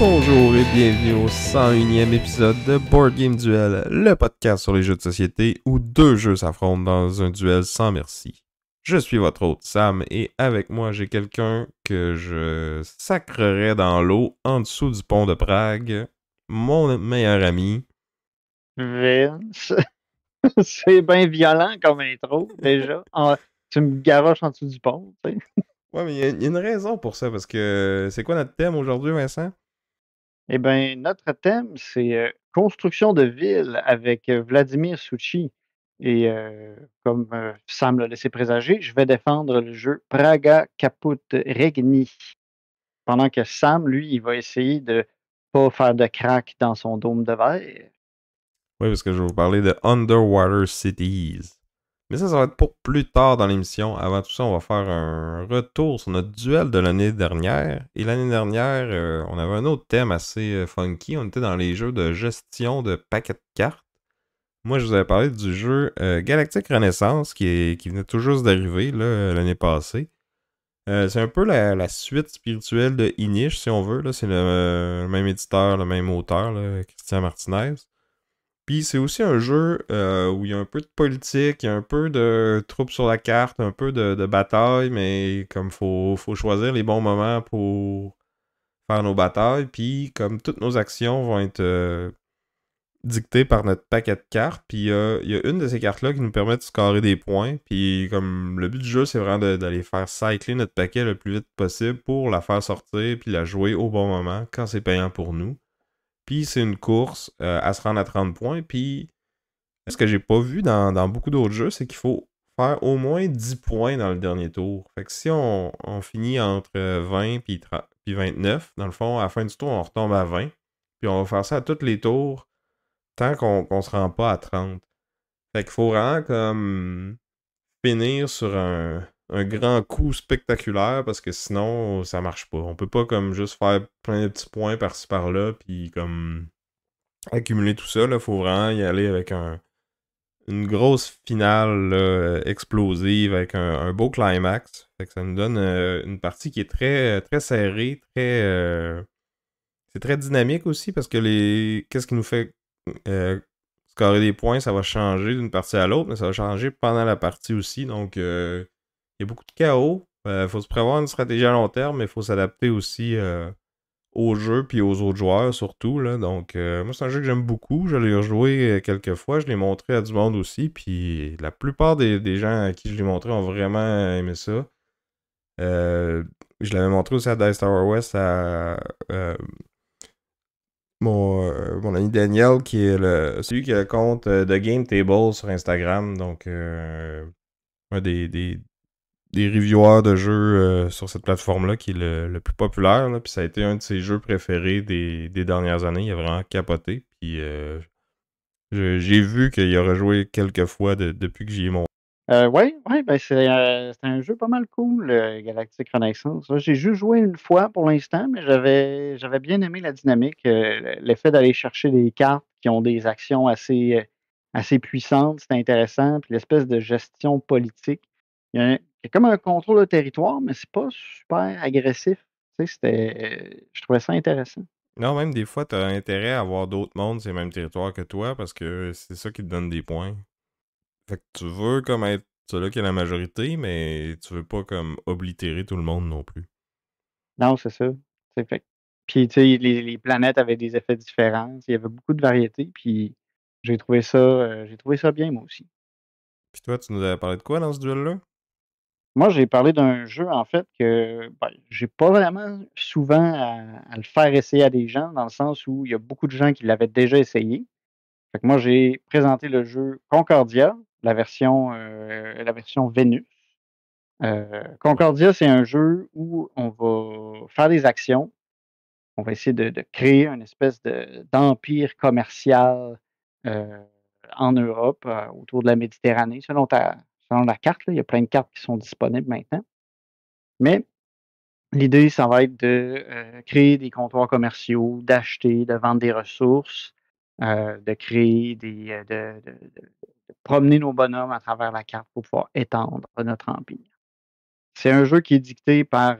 Bonjour et bienvenue au 101e épisode de Board Game Duel, le podcast sur les jeux de société où deux jeux s'affrontent dans un duel sans merci. Je suis votre hôte Sam et avec moi j'ai quelqu'un que je sacrerais dans l'eau en dessous du pont de Prague, mon meilleur ami. Vince, c'est bien violent comme intro, déjà. Tu me garoches en dessous du pont, tu sais. Ouais, mais il y a une raison pour ça, parce que c'est quoi notre thème aujourd'hui, Vincent? Eh bien, notre thème, c'est construction de ville avec Vladimir Suchi. Et comme Sam l'a laissé présager, je vais défendre le jeu Praga Caput Regni. Pendant que Sam, lui, il va essayer de pas faire de crack dans son dôme de verre. Oui, parce que je vais vous parler de Underwater Cities. Mais ça va être pour plus tard dans l'émission. Avant tout ça, on va faire un retour sur notre duel de l'année dernière. Et l'année dernière, on avait un autre thème assez funky. On était dans les jeux de gestion de paquets de cartes. Moi, je vous avais parlé du jeu Galactic Renaissance qui venait tout juste d'arriver l'année passée. C'est un peu la suite spirituelle de Inish, si on veut. Là. C'est le même éditeur, le même auteur, là, Christian Martinez. Puis c'est aussi un jeu où il y a un peu de politique, il y a un peu de troupes sur la carte, un peu de bataille, mais comme faut choisir les bons moments pour faire nos batailles. Puis comme toutes nos actions vont être dictées par notre paquet de cartes, puis il y a une de ces cartes-là qui nous permet de scorer des points. Puis comme le but du jeu, c'est vraiment d'aller faire cycler notre paquet le plus vite possible pour la faire sortir, puis la jouer au bon moment, quand c'est payant pour nous. Puis c'est une course à se rendre à 30 points, puis ce que j'ai pas vu dans beaucoup d'autres jeux, c'est qu'il faut faire au moins 10 points dans le dernier tour. Fait que si on finit entre 20 puis 29, dans le fond, à la fin du tour, on retombe à 20. Puis on va faire ça à tous les tours tant qu'on se rend pas à 30. Fait qu'il faut vraiment comme finir sur un grand coup spectaculaire parce que sinon, ça marche pas. On peut pas comme juste faire plein de petits points par-ci par-là puis comme accumuler tout ça. Là, faut vraiment y aller avec une grosse finale là, explosive avec un beau climax. Fait que ça nous donne une partie qui est très, très serrée, c'est très dynamique aussi parce que qu'est-ce qui nous fait scorer des points, ça va changer d'une partie à l'autre, mais ça va changer pendant la partie aussi. Donc il y a beaucoup de chaos. Faut se prévoir une stratégie à long terme, mais il faut s'adapter aussi au jeu puis aux autres joueurs surtout là. Donc moi c'est un jeu que j'aime beaucoup, je l'ai rejoué quelques fois, je l'ai montré à du monde aussi, puis la plupart des gens à qui je l'ai montré ont vraiment aimé ça. Je l'avais montré aussi à Dice Tower West à mon ami Daniel qui est celui qui a le compte de Game Table sur Instagram, donc un des reviewers de jeux sur cette plateforme-là qui est le plus populaire. Là, puis ça a été un de ses jeux préférés des dernières années. Il a vraiment capoté. Puis j'ai vu qu'il a rejoué quelques fois depuis que j'y ai monté. Oui, ben c'est un jeu pas mal cool, Galactic Renaissance. Là, j'ai juste joué une fois pour l'instant, mais j'avais bien aimé la dynamique, l'effet d'aller chercher des cartes qui ont des actions assez puissantes, c'était intéressant. Puis l'espèce de gestion politique. Il y a comme un contrôle de territoire, mais c'est pas super agressif. Tu sais, je trouvais ça intéressant. Non, même des fois, t'as intérêt à avoir d'autres mondes sur le même territoire que toi parce que c'est ça qui te donne des points. Fait que tu veux comme être celui qui a la majorité, mais tu veux pas comme oblitérer tout le monde non plus. Non, c'est ça. C'est fait. Puis, tu sais, les planètes avaient des effets différents. Il y avait beaucoup de variétés. Puis, j'ai trouvé ça bien, moi aussi. Puis toi, tu nous avais parlé de quoi dans ce duel-là? Moi, j'ai parlé d'un jeu, en fait, que j'ai pas vraiment souvent à le faire essayer à des gens, dans le sens où il y a beaucoup de gens qui l'avaient déjà essayé. Fait que moi, j'ai présenté le jeu Concordia, la version Vénus. Concordia, c'est un jeu où on va faire des actions. On va essayer de créer une espèce d'empire commercial en Europe, autour de la Méditerranée, selon selon la carte. Là. Il y a plein de cartes qui sont disponibles maintenant. Mais l'idée, ça va être de créer des comptoirs commerciaux, d'acheter, de vendre des ressources, de créer de promener nos bonhommes à travers la carte pour pouvoir étendre notre empire. C'est un jeu qui est dicté par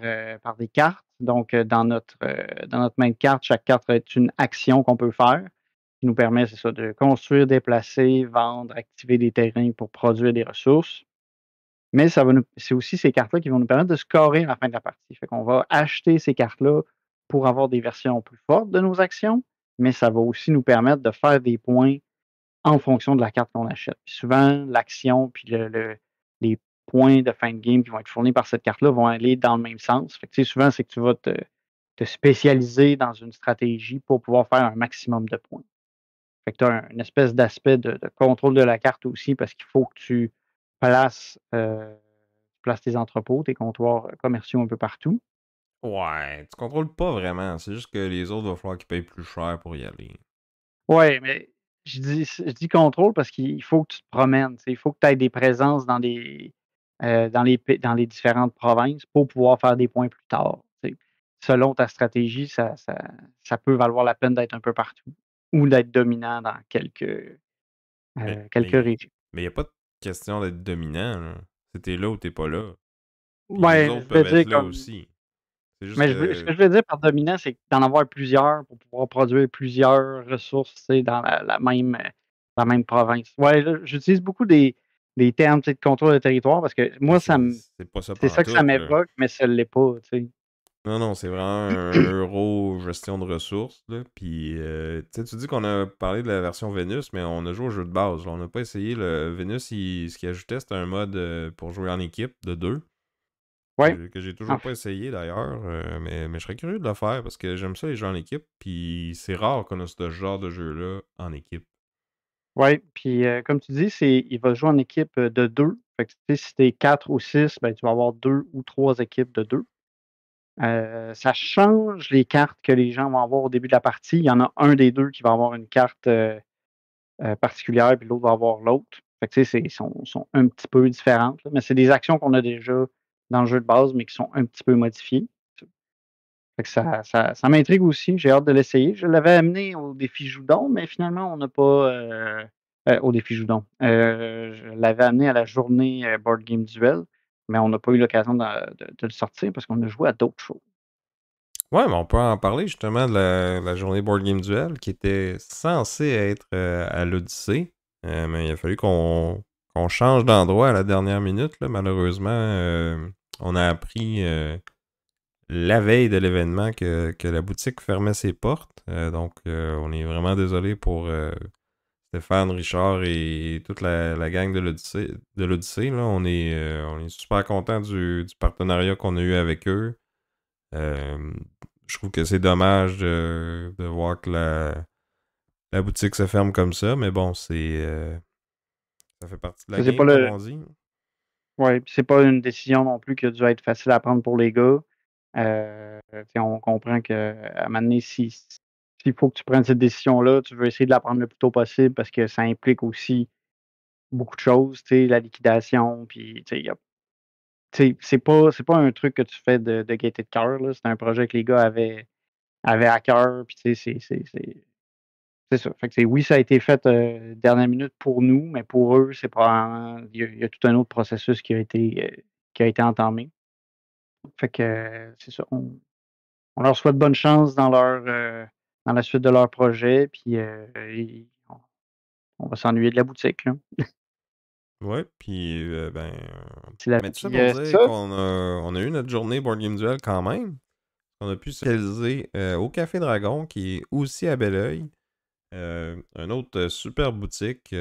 des cartes. Donc, dans notre main de carte, chaque carte est une action qu'on peut faire qui nous permet, c'est ça, de construire, déplacer, vendre, activer des terrains pour produire des ressources. Mais c'est aussi ces cartes-là qui vont nous permettre de scorer à la fin de la partie. Fait qu'on va acheter ces cartes-là pour avoir des versions plus fortes de nos actions, mais ça va aussi nous permettre de faire des points en fonction de la carte qu'on achète. Puis souvent, l'action puis les points de fin de game qui vont être fournis par cette carte-là vont aller dans le même sens. Fait que, tu sais, souvent, c'est que tu vas te spécialiser dans une stratégie pour pouvoir faire un maximum de points. Fait que tu as une espèce d'aspect de contrôle de la carte aussi parce qu'il faut que tu places tes entrepôts, tes comptoirs commerciaux un peu partout. Ouais, tu contrôles pas vraiment. C'est juste que les autres, va falloir qu'ils payent plus cher pour y aller. Ouais, mais je dis contrôle parce qu'il faut que tu te promènes, tu sais. Il faut que tu aies des présences dans les différentes provinces pour pouvoir faire des points plus tard, tu sais. Selon ta stratégie, ça peut valoir la peine d'être un peu partout ou d'être dominant dans Mais quelques mais régions. mais y a pas de question d'être dominant, là. C'est t'es là ou t'es pas là. Puis les Ouais, autres je veux peuvent être dire là comme aussi. C'est juste mais ce que que je veux dire par dominant, c'est d'en avoir plusieurs pour pouvoir produire plusieurs ressources, tu sais, dans la même province. Ouais, là, j'utilise beaucoup des termes, tu sais, de contrôle de territoire parce que mais moi, c'est pas ça c'est ça que ça pantoute, là. m'évoque, mais ça l'est pas, tu sais. Non, non, c'est vraiment un euro gestion de ressources, là. Puis, tu sais, tu dis qu'on a parlé de la version Vénus, mais on a joué au jeu de base, là. On n'a pas essayé le Vénus, ce qu'il ajoutait, c'était un mode pour jouer en équipe de deux. Ouais, Que j'ai toujours pas enf essayé d'ailleurs, mais je serais curieux de le faire parce que j'aime ça les jeux en équipe, puis c'est rare qu'on a ce genre de jeu-là en équipe. ouais, puis, comme tu dis, il va jouer en équipe, de 2. Fait que, tu sais, si tu es 4 ou 6, ben, tu vas avoir 2 ou 3 équipes de 2. Ça change les cartes que les gens vont avoir au début de la partie. Il y en a un des 2 qui va avoir une carte, particulière, puis l'autre va avoir l'autre. Fait que, tu sais, sont un petit peu différentes, là, mais c'est des actions qu'on a déjà dans le jeu de base, mais qui sont un petit peu modifiées. Fait que ça m'intrigue aussi, j'ai hâte de l'essayer. Je l'avais amené au défi Joudon, mais finalement, on n'a pas, au défi Joudon. Je l'avais amené à la journée, Board Game Duel, mais on n'a pas eu l'occasion de le sortir parce qu'on a joué à d'autres choses. Ouais, mais on peut en parler justement de la journée Board Game Duel qui était censée être à l'Odyssée, mais il a fallu qu'on change d'endroit à la dernière minute, là. Malheureusement, on a appris la veille de l'événement que la boutique fermait ses portes. Donc, on est vraiment désolé pour Stéphane, Richard et toute la gang de l'Odyssée, là. On est super content du partenariat qu'on a eu avec eux. Euh, je trouve que c'est dommage de voir que la boutique se ferme comme ça, mais bon, ça fait partie de la C'est pas game, comme le on dit. Ouais, puis c'est pas une décision non plus qui a dû être facile à prendre pour les gars. Tu sais, on comprend qu'à un moment donné, s'il faut que tu prennes cette décision-là, tu veux essayer de la prendre le plus tôt possible parce que ça implique aussi beaucoup de choses, tu sais, la liquidation, puis tu sais, c'est pas un truc que tu fais de gaieté de cœur, là. C'est un projet que les gars avaient à cœur, puis tu sais, c'est ça. Fait que, tu sais, oui, ça a été fait, dernière minute pour nous, mais pour eux, c'est pas il y a tout un autre processus qui a été entamé. Fait que, c'est ça, on leur souhaite bonne chance dans la suite de leur projet, puis, on va s'ennuyer de la boutique, là. Ouais, puis ben. C'est la Mais tout ça Puis, pour c'est dire ça. qu'on a eu notre journée Board Game Duel quand même. On a pu se réaliser au Café Dragon, qui est aussi à Belleuil. Un autre super boutique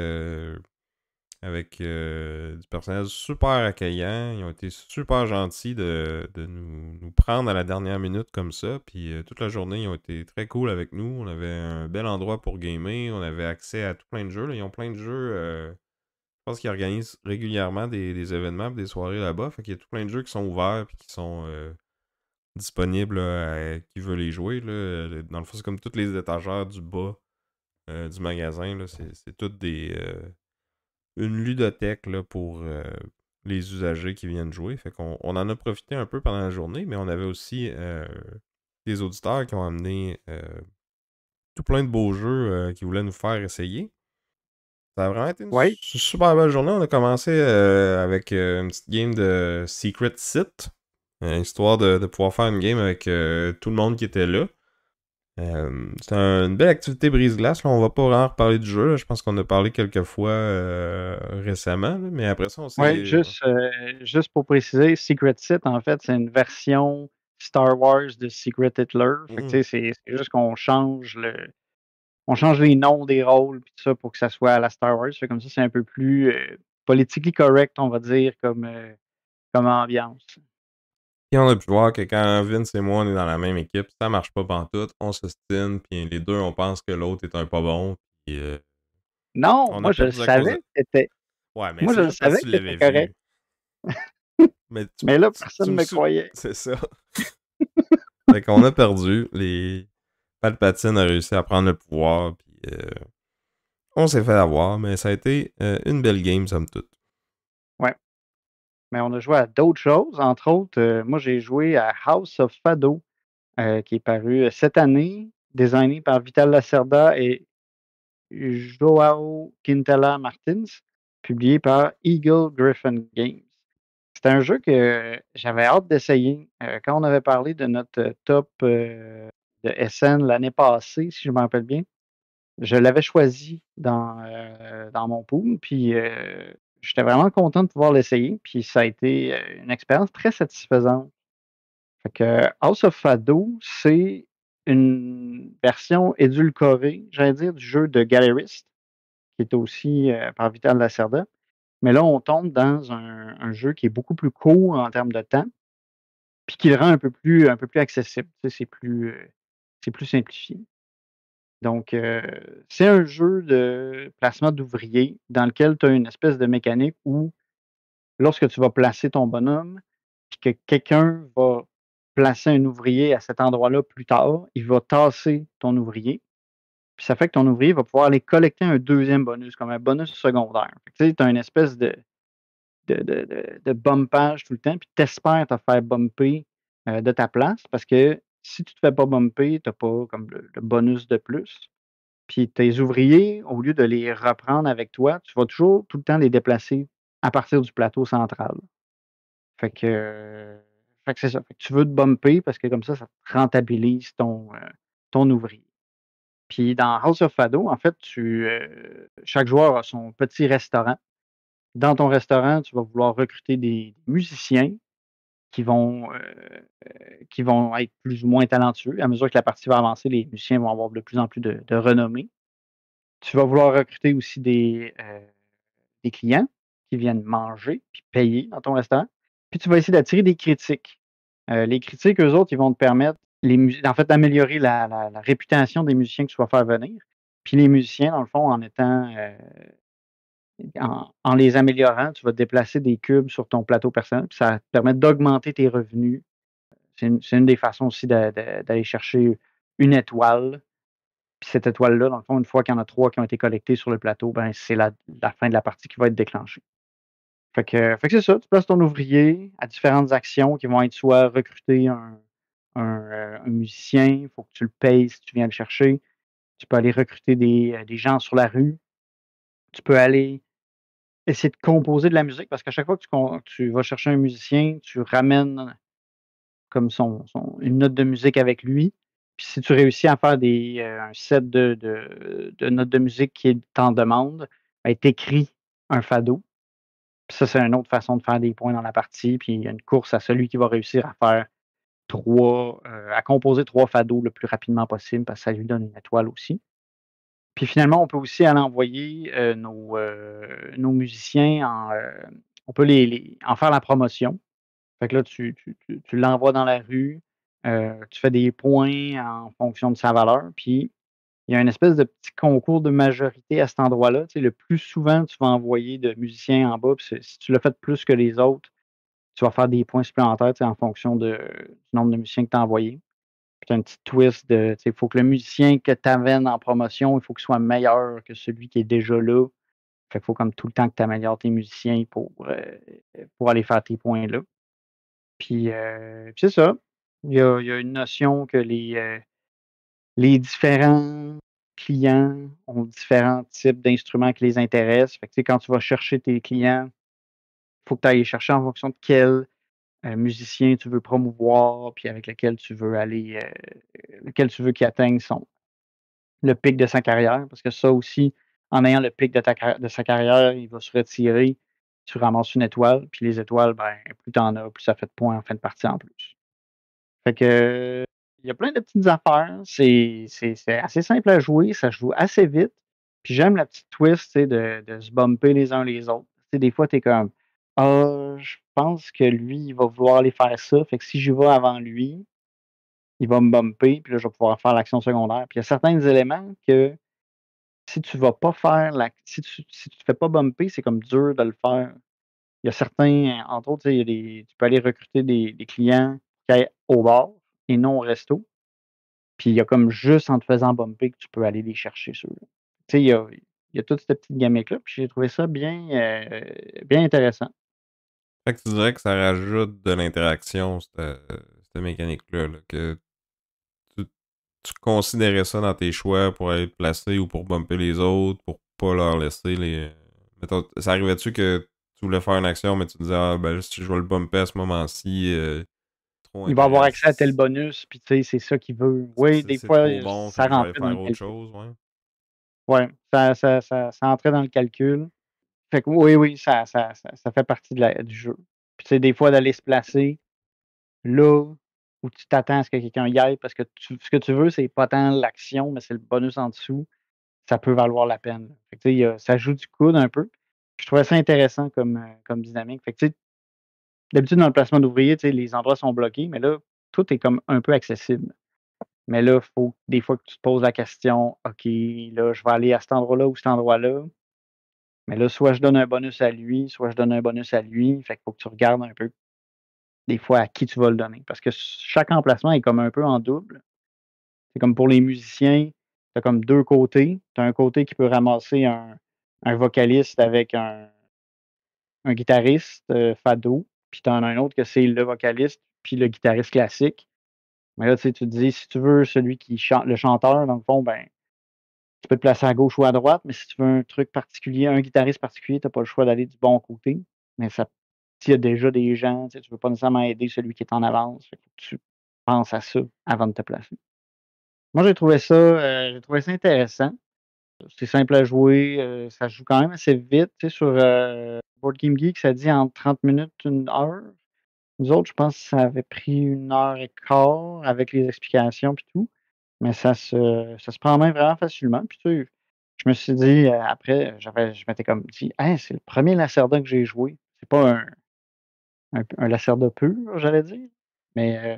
avec du personnel super accueillant. Ils ont été super gentils de nous prendre à la dernière minute comme ça. Puis toute la journée, ils ont été très cool avec nous. On avait un bel endroit pour gamer. On avait accès à tout plein de jeux, là. Ils ont plein de jeux. Je pense qu'ils organisent régulièrement des événements et des soirées là-bas. Fait qu'il y a tout plein de jeux qui sont ouverts et qui sont disponibles là, à qui veut les jouer, là. Dans le fond, c'est comme toutes les étagères du bas du magasin, là. C'est toutes une ludothèque là, pour les usagers qui viennent jouer. Fait qu'on en a profité un peu pendant la journée, mais on avait aussi des auditeurs qui ont amené tout plein de beaux jeux qu'ils voulaient nous faire essayer. Ça a vraiment été une Oui, super belle journée. On a commencé avec une petite game de Secret Sith, histoire de pouvoir faire une game avec tout le monde qui était là. C'est une belle activité brise-glace. Là. On va pas vraiment reparler du jeu. Là. Je pense qu'on a parlé quelques fois récemment. Là. Mais après ça, on ouais, s'est... juste pour préciser, Secret Sith, en fait, c'est une version Star Wars de Secret Hitler. Fait que, Hmm. tu sais, c'est juste qu'on change on change les noms des rôles puis tout ça pour que ça soit à la Star Wars. Fait comme ça, c'est un peu plus politically correct, on va dire, comme ambiance. Puis on a pu voir que quand Vince et moi, on est dans la même équipe, ça marche pas pantoute. On s'ostine, puis les deux, on pense que l'autre est un pas bon. Puis Non, on a moi je le perdu à cause savais de... que t'étais. Ouais, mais Moi c'est je le juste parce savais que tu que t'étais l'avais correct. vu. Mais Mais là, tu personne ne me me suis... croyait. C'est ça. Fait qu'on a perdu. Les Palpatine a réussi à prendre le pouvoir. Puis on s'est fait avoir. Mais ça a été une belle game, somme toute. Ouais. Mais on a joué à d'autres choses. Entre autres, moi j'ai joué à House of Fado, qui est paru cette année, designé par Vital Lacerda et Joao Quintela Martins, publié par Eagle Griffin Games. C'est un jeu que j'avais hâte d'essayer. Quand on avait parlé de notre top de SN l'année passée, si je me rappelle bien, je l'avais choisi dans mon pool, puis j'étais vraiment content de pouvoir l'essayer, puis ça a été une expérience très satisfaisante. Fait que House of Fado, c'est une version édulcorée, j'allais dire, du jeu de Gallerist, qui est aussi par Vital Lacerda. Mais là, on tombe dans un jeu qui est beaucoup plus court en termes de temps, puis qui le rend un peu plus accessible. Tu sais, c'est plus simplifié. Donc, c'est un jeu de placement d'ouvriers dans lequel tu as une espèce de mécanique où, lorsque tu vas placer ton bonhomme, puis que quelqu'un va placer un ouvrier à cet endroit-là plus tard, il va tasser ton ouvrier. Puis ça fait que ton ouvrier va pouvoir aller collecter un deuxième bonus, comme un bonus secondaire. Fait que, tu sais, tu as une espèce de bumpage tout le temps, puis tu espères te faire bumper de ta place parce que si tu te fais pas bumper, tu n'as pas comme le bonus de plus. Puis tes ouvriers, au lieu de les reprendre avec toi, tu vas toujours tout le temps les déplacer à partir du plateau central. Fait que, fait que c'est ça. Fait que tu veux te bumper parce que comme ça te rentabilise ton ouvrier. Puis dans House of Fado, en fait, chaque joueur a son petit restaurant. Dans ton restaurant, tu vas vouloir recruter des musiciens qui vont, qui vont être plus ou moins talentueux. À mesure que la partie va avancer, les musiciens vont avoir de plus en plus de renommée. Tu vas vouloir recruter aussi des clients qui viennent manger puis payer dans ton restaurant. Puis tu vas essayer d'attirer des critiques. Les critiques, eux autres, ils vont te permettre en fait, d'améliorer la réputation des musiciens que tu vas faire venir. Puis les musiciens, dans le fond, en les améliorant, tu vas déplacer des cubes sur ton plateau personnel, puis ça va te permettre d'augmenter tes revenus. C'est une des façons aussi d'aller chercher une étoile. Puis cette étoile-là, dans le fond, une fois qu'il y en a 3 qui ont été collectées sur le plateau, ben, c'est la fin de la partie qui va être déclenchée. Fait que c'est ça, tu places ton ouvrier à différentes actions qui vont être soit recruter un musicien, il faut que tu le payes si tu viens le chercher. Tu peux aller recruter des gens sur la rue. Tu peux aller essayer de composer de la musique parce qu'à chaque fois que tu vas chercher un musicien, tu ramènes comme une note de musique avec lui. Puis si tu réussis à faire un set de notes de musique qui est en demande, ben, tu écris un fado. Puis ça, c'est une autre façon de faire des points dans la partie. Puis il y a une course à celui qui va réussir à composer 3 fados le plus rapidement possible parce que ça lui donne une étoile aussi. Puis finalement, on peut aussi aller envoyer nos musiciens on peut en faire la promotion. Fait que là, tu l'envoies dans la rue, tu fais des points en fonction de sa valeur, puis il y a une espèce de petit concours de majorité à cet endroit-là. Tu sais, le plus souvent tu vas envoyer de musiciens en bas, puis si tu l'as fait plus que les autres, tu vas faire des points supplémentaires, tu sais, en fonction du nombre de musiciens que tu as envoyés. Puis tu as un petit twist tu sais, il faut que le musicien que tu amènes en promotion, il faut qu'il soit meilleur que celui qui est déjà là. Fait qu'il faut comme tout le temps que tu améliores tes musiciens pour aller faire tes points là. Puis c'est ça. Il y a une notion que les différents clients ont différents types d'instruments qui les intéressent. Fait que, tu sais, quand tu vas chercher tes clients, il faut que tu ailles les chercher en fonction de quel musicien tu veux promouvoir, puis avec lequel tu veux aller, lequel tu veux qu'il atteigne le pic de sa carrière. Parce que ça aussi, en ayant le pic de sa carrière, il va se retirer, tu ramasses une étoile, puis les étoiles, ben, plus tu en as, plus ça fait de points en fin de partie en plus. Fait que, il y a plein de petites affaires. C'est assez simple à jouer, ça se joue assez vite. Puis j'aime la petite twist, tu sais, de se bumper les uns les autres. Tu sais, des fois, tu es comme: «Ah, je pense que lui, il va vouloir aller faire ça, fait que si j'y vais avant lui, il va me bumper, puis là, je vais pouvoir faire l'action secondaire». Puis il y a certains éléments que si tu vas pas faire si tu te fais pas bumper, c'est comme dur de le faire. Il y a certains, entre autres, tu sais, il y a tu peux aller recruter des clients qui aillent au bar et non au resto. Puis il y a comme juste en te faisant bumper que tu peux aller les chercher ceux-là. Tu sais, il y a toute cette petite gimmick-là, puis j'ai trouvé ça bien intéressant. Fait que tu dirais que ça rajoute de l'interaction, cette mécanique-là, là, que tu, tu considérais ça dans tes choix pour être placé ou pour bumper les autres, pour pas leur laisser les. Mettons, ça arrivait-tu que tu voulais faire une action, mais tu te disais, ah, ben, si je vais le bumper à ce moment-ci, trop Il va avoir accès à tel intéressant. bonus, puis tu sais, c'est ça qu'il veut. Oui, des C'est fois, trop bon, fait ça que je vais aller rentrait dans le faire autre calcul. chose, ouais. Ouais, ça entrait dans le calcul. Fait que oui, oui, ça fait partie du jeu. Puis tu sais, des fois, d'aller se placer là où tu t'attends à ce que quelqu'un y aille parce que ce que tu veux, c'est pas tant l'action, mais c'est le bonus en dessous. Ça peut valoir la peine. Fait que, tu sais, ça joue du coude un peu. Je trouvais ça intéressant comme dynamique. Fait que, tu sais, d'habitude, dans le placement d'ouvriers, tu sais, les endroits sont bloqués, mais là, tout est comme un peu accessible. Mais là, il faut des fois que tu te poses la question: «OK, là, je vais aller à cet endroit-là ou cet endroit-là». Mais là, soit je donne un bonus à lui, soit je donne un bonus à lui. Fait qu'il faut que tu regardes un peu, des fois, à qui tu vas le donner. Parce que chaque emplacement est comme un peu en double. C'est comme pour les musiciens, tu as comme 2 côtés. Tu as un côté qui peut ramasser un vocaliste avec un guitariste, fado, puis tu en as un autre que c'est le vocaliste puis le guitariste classique. Mais là, tu sais, tu te dis, si tu veux celui qui chante le chanteur, dans le fond, ben, tu peux te placer à gauche ou à droite, mais si tu veux un truc particulier, un guitariste particulier, tu as pas le choix d'aller du bon côté. Mais ça s'il y a déjà des gens, tu sais, tu veux pas nécessairement aider celui qui est en avance, fait que tu penses à ça avant de te placer. Moi, j'ai trouvé ça intéressant. C'est simple à jouer, ça se joue quand même assez vite, tu sais, sur, Board Game Geek, ça dit entre 30 minutes, 1 heure. Nous autres, je pense que ça avait pris 1 heure et quart avec les explications puis tout, mais ça se prend en main vraiment facilement. Puis tu sais, je me suis dit, après, je m'étais comme dit: «Hey, c'est le premier Lacerda que j'ai joué». C'est pas un Lacerda pur, j'allais dire, mais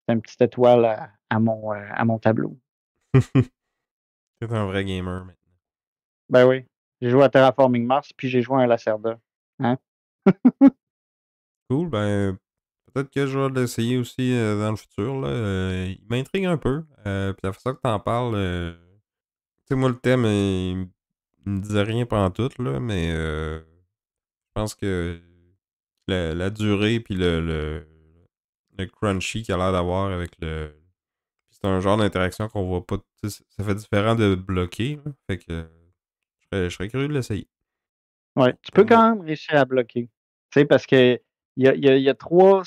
c'est une petite étoile à mon tableau. T'es un vrai gamer, mais. Ben oui, j'ai joué à Terraforming Mars, puis j'ai joué à un Lacerda. Hein? Cool, ben, peut-être que je vais l'essayer aussi dans le futur, là. Il m'intrigue un peu. Puis la façon que t'en parles, tu sais, moi, le thème, il me disait rien pendant tout, là, mais je pense que la durée puis le crunchy qu'il a l'air d'avoir avec le. C'est un genre d'interaction qu'on voit pas. Tu sais, ça fait différent de bloquer, là. Fait que je serais curieux de l'essayer. Ouais, tu peux Comme moi. quand même réussir à bloquer. Tu sais, parce que il y a 3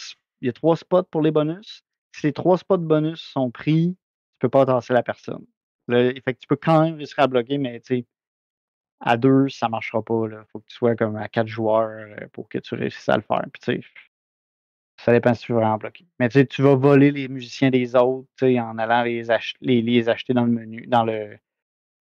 spots pour les bonus. Si les 3 spots bonus sont pris, tu peux pas tasser la personne. Là, fait que tu peux quand même réussir à bloquer, mais tu sais, à 2 ça marchera pas, là. Faut que tu sois comme à 4 joueurs, pour que tu réussisses à le faire. Puis tu sais, ça dépend si tu veux vraiment bloquer. Mais tu sais, tu vas voler les musiciens des autres, tu sais, en allant les acheter dans le menu,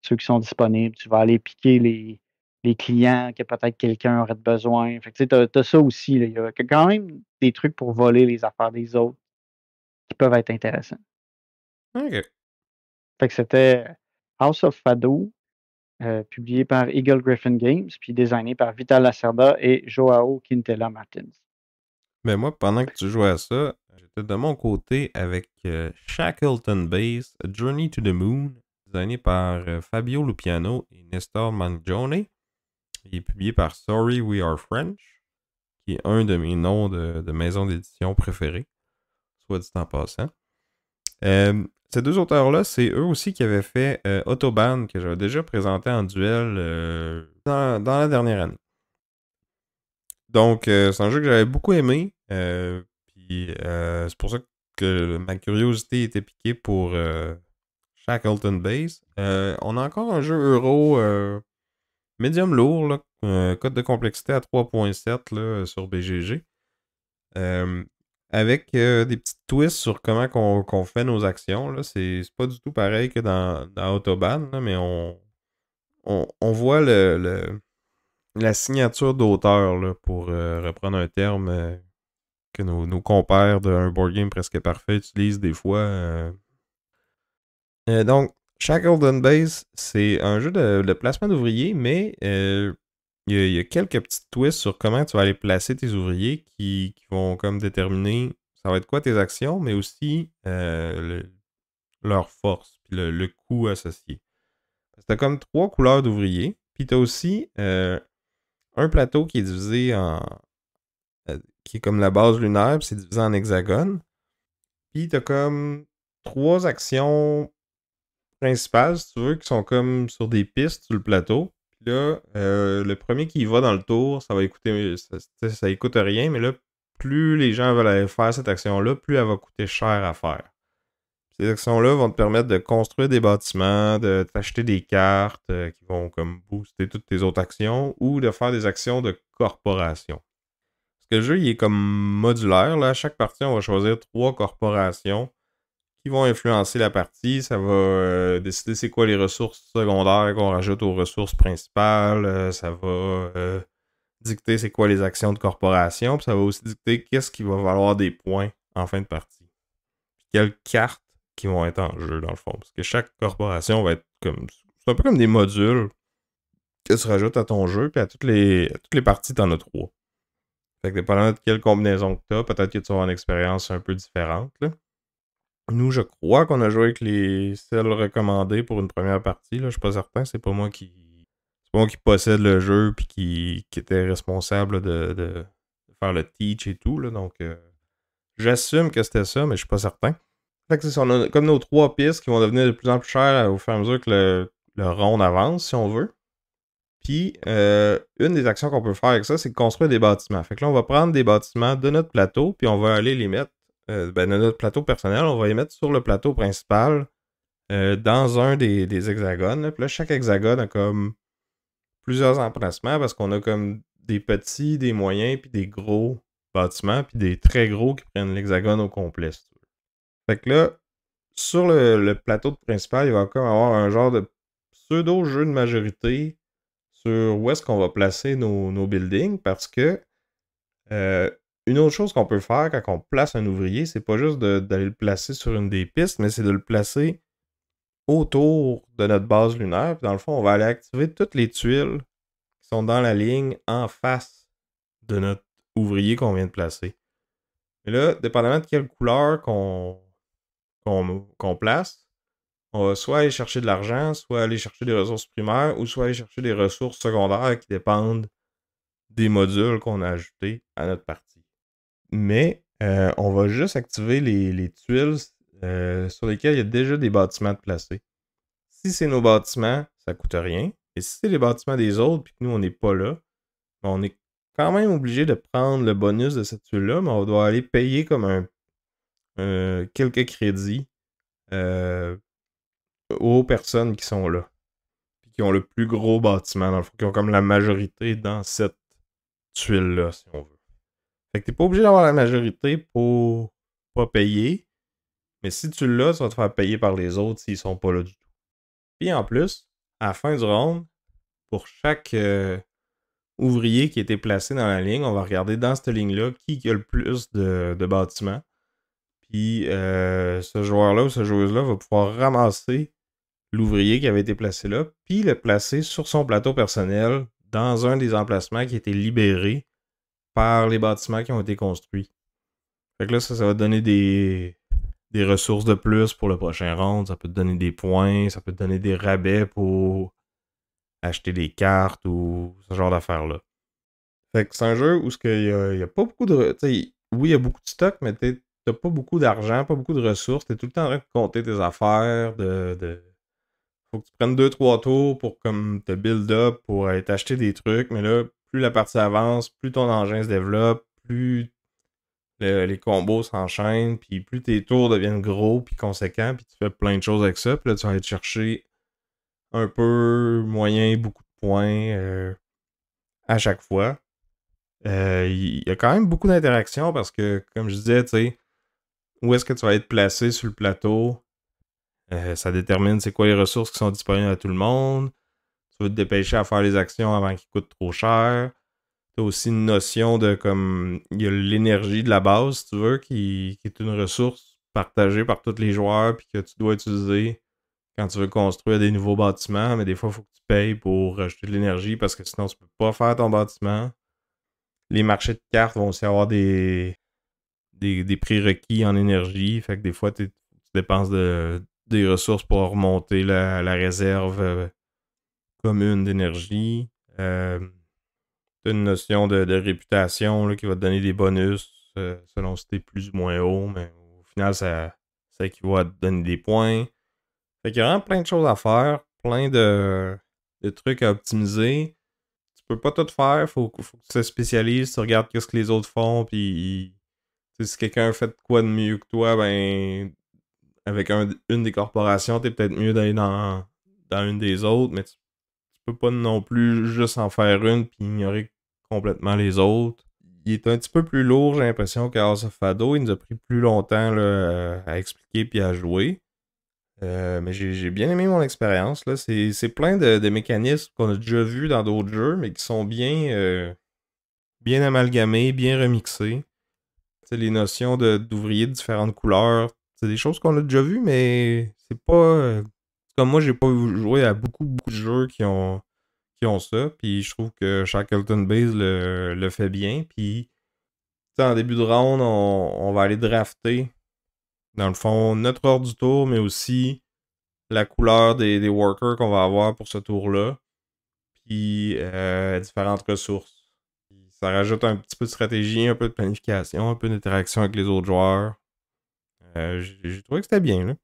ceux qui sont disponibles. Tu vas aller piquer les clients que peut-être quelqu'un aurait besoin. Fait que, tu sais, tu as ça aussi, là. Il y a quand même des trucs pour voler les affaires des autres qui peuvent être intéressants. Ok. Fait que c'était House of Fado, publié par Eagle Griffin Games, puis designé par Vital Lacerda et Joao Quintela Martins. Ben moi, pendant que tu jouais à ça, j'étais de mon côté avec Shackleton Base, A Journey to the Moon, designé par Fabio Lupiano et Nestor Mangione. Il est publié par Sorry We Are French, qui est un de mes noms de maison d'édition préférés, soit dit en passant. Ces deux auteurs-là, c'est eux aussi qui avaient fait Autobahn, que j'avais déjà présenté en duel dans la dernière année. Donc, c'est un jeu que j'avais beaucoup aimé. Puis, c'est pour ça que ma curiosité était piquée pour Shackleton Base. On a encore un jeu euro médium lourd, là, code de complexité à 3.7 là, sur BGG. Avec des petites twists sur comment qu'on fait nos actions. Là. C'est pas du tout pareil que dans Autobahn, là, mais on voit la signature d'auteur, là, pour reprendre un terme que nos compères d'un board game presque parfait utilisent des fois. Donc, Shackleton Base, c'est un jeu de placement d'ouvriers, mais il y a quelques petites twists sur comment tu vas aller placer tes ouvriers qui vont comme déterminer ça va être quoi tes actions, mais aussi leur force, puis le coût associé. T'as comme 3 couleurs d'ouvriers, puis t'as aussi un plateau qui est divisé qui est comme la base lunaire, puis c'est divisé en hexagones. Puis t'as comme 3 actions principales, si tu veux, qui sont comme sur des pistes sur le plateau. Puis là, le premier qui va dans le tour, ça va écouter, ça écoute rien, mais là, plus les gens veulent aller faire cette action-là, plus elle va coûter cher à faire. Ces actions-là vont te permettre de construire des bâtiments, de t'acheter des cartes qui vont comme booster toutes tes autres actions ou de faire des actions de corporation. Parce que le jeu, il est comme modulaire. Là. À chaque partie, on va choisir 3 corporations qui vont influencer la partie. Ça va décider c'est quoi les ressources secondaires qu'on rajoute aux ressources principales. Ça va dicter c'est quoi les actions de corporation. Puis ça va aussi dicter qu'est-ce qui va valoir des points en fin de partie. Puis quelles cartes qui vont être en jeu, dans le fond. Parce que chaque corporation va être comme... C'est un peu comme des modules que tu rajoutes à ton jeu, puis à toutes les parties, t'en as 3. Fait que dépendamment de quelle combinaison que t'as, peut-être que tu vas avoir une expérience un peu différente, là. Nous, je crois qu'on a joué avec celles recommandées pour une première partie, là. Je suis pas certain, c'est pas moi qui possède le jeu puis qui était responsable de faire le teach et tout, là. Donc, j'assume que c'était ça, mais je suis pas certain. Fait que c'est ça, on a comme nos 3 pistes qui vont devenir de plus en plus chères au fur et à mesure que le round avance, si on veut. Puis, une des actions qu'on peut faire avec ça, c'est de construire des bâtiments. Fait que là, on va prendre des bâtiments de notre plateau, puis on va aller les mettre, de notre plateau personnel, on va les mettre sur le plateau principal, dans un des hexagones. Là. Puis là, chaque hexagone a comme plusieurs emplacements, parce qu'on a comme des petits, des moyens, puis des gros bâtiments, puis des très gros qui prennent l'hexagone au complet, si tu veux. Fait que là, sur le plateau principal, il va comme avoir un genre de pseudo-jeu de majorité sur où est-ce qu'on va placer nos buildings, parce que une autre chose qu'on peut faire quand on place un ouvrier, c'est pas juste d'aller le placer sur une des pistes, mais c'est de le placer autour de notre base lunaire. Puis dans le fond, on va aller activer toutes les tuiles qui sont dans la ligne en face de notre ouvrier qu'on vient de placer. Mais là, dépendamment de quelle couleur qu'on place, on va soit aller chercher de l'argent, soit aller chercher des ressources primaires, ou soit aller chercher des ressources secondaires qui dépendent des modules qu'on a ajoutés à notre partie. Mais on va juste activer les tuiles sur lesquelles il y a déjà des bâtiments de placés. Si c'est nos bâtiments, ça coûte rien. Et si c'est les bâtiments des autres, puis que nous, on n'est pas là, on est quand même obligé de prendre le bonus de cette tuile-là, mais on doit aller payer comme quelques crédits aux personnes qui sont là. Puis qui ont le plus gros bâtiment, dans le fond, qui ont comme la majorité dans cette tuile-là, si on veut. Fait que t'es pas obligé d'avoir la majorité pour pas payer. Mais si tu l'as, tu vas te faire payer par les autres s'ils sont pas là du tout. Puis en plus, à la fin du round, pour chaque ouvrier qui a été placé dans la ligne, on va regarder dans cette ligne-là qui a le plus de bâtiments. Puis ce joueur-là ou cette joueuse-là va pouvoir ramasser l'ouvrier qui avait été placé là, puis le placer sur son plateau personnel dans un des emplacements qui a été libéré par les bâtiments qui ont été construits. Fait que là, ça va te donner des ressources de plus pour le prochain round, ça peut te donner des points, ça peut te donner des rabais pour acheter des cartes ou ce genre d'affaires-là. Fait que c'est un jeu où il y a pas beaucoup de... T'sais, oui, il y a beaucoup de stock, mais t'as pas beaucoup d'argent, pas beaucoup de ressources. T'es tout le temps en train de compter tes affaires, Faut que tu prennes 2-3 tours pour comme te build up, pour aller t'acheter des trucs. Mais là, plus la partie avance, plus ton engin se développe, plus les combos s'enchaînent, puis plus tes tours deviennent gros puis conséquents, puis tu fais plein de choses avec ça. Puis là, tu vas aller te chercher un peu moyen, beaucoup de points à chaque fois. Il y a quand même beaucoup d'interactions parce que, comme je disais, tu sais, où est-ce que tu vas être placé sur le plateau, ça détermine c'est quoi les ressources qui sont disponibles à tout le monde. Tu veux te dépêcher à faire les actions avant qu'ils coûtent trop cher. Tu as aussi une notion de comme. Il y a l'énergie de la base, si tu veux, qui est une ressource partagée par tous les joueurs puis que tu dois utiliser quand tu veux construire des nouveaux bâtiments. Mais des fois, il faut que tu payes pour acheter de l'énergie parce que sinon, tu peux pas faire ton bâtiment. Les marchés de cartes vont aussi avoir des prérequis en énergie. Fait que des fois, tu dépenses des ressources pour remonter la réserve commune d'énergie. T'as une notion de réputation là, qui va te donner des bonus selon si t'es plus ou moins haut, mais au final, ça équivaut à te donner des points. Fait qu'il y a vraiment plein de choses à faire, plein de trucs à optimiser. Tu peux pas tout faire, faut que tu te spécialises, tu regardes qu'est-ce que les autres font, puis si quelqu'un fait de quoi de mieux que toi, ben avec une des corporations, t'es peut-être mieux d'aller dans une des autres, mais tu peux pas non plus juste en faire une puis ignorer complètement les autres. Il est un petit peu plus lourd, j'ai l'impression, que House of Fado. Il nous a pris plus longtemps là, à expliquer puis à jouer. Mais j'ai bien aimé mon expérience. Là. C'est plein de mécanismes qu'on a déjà vus dans d'autres jeux, mais qui sont bien amalgamés, bien remixés. T'sais, les notions d'ouvriers de différentes couleurs, c'est des choses qu'on a déjà vues, mais c'est pas. Comme moi, j'ai pas joué à beaucoup de jeux qui ont ça. Puis je trouve que Shackleton Base le fait bien. Puis en début de round, on va aller drafter, dans le fond, notre ordre du tour, mais aussi la couleur des workers qu'on va avoir pour ce tour-là. Puis différentes ressources. Puis, ça rajoute un petit peu de stratégie, un peu de planification, un peu d'interaction avec les autres joueurs. J'ai trouvé que c'était bien, là.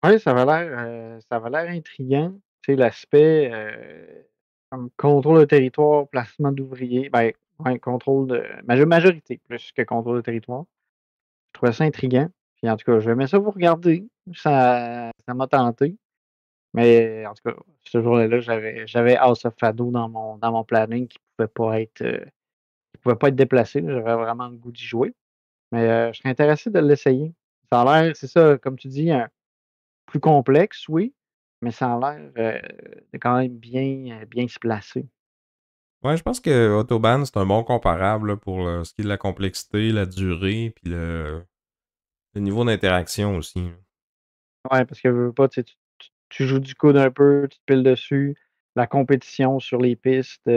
Oui, ça avait l'air intriguant. Tu sais, l'aspect, comme contrôle de territoire, placement d'ouvriers, ben, ouais, contrôle de majorité plus que contrôle de territoire. Je trouvais ça intriguant. Puis en tout cas, j'aimais ça vous regarder. Ça m'a tenté. Mais en tout cas, ce jour-là, j'avais House of Fado dans mon planning qui pouvait pas être déplacé, là. J'avais vraiment le goût d'y jouer. Mais, je serais intéressé de l'essayer. Ça a l'air, c'est ça, comme tu dis, plus complexe, oui, mais ça a l'air, de quand même bien se placer. Ouais, je pense que Autobahn, c'est un bon comparable là, pour ce qui est de la complexité, la durée, puis le niveau d'interaction aussi. Ouais, parce que veux veux pas, tu sais, tu joues du coude un peu, tu te piles dessus. La compétition sur les pistes,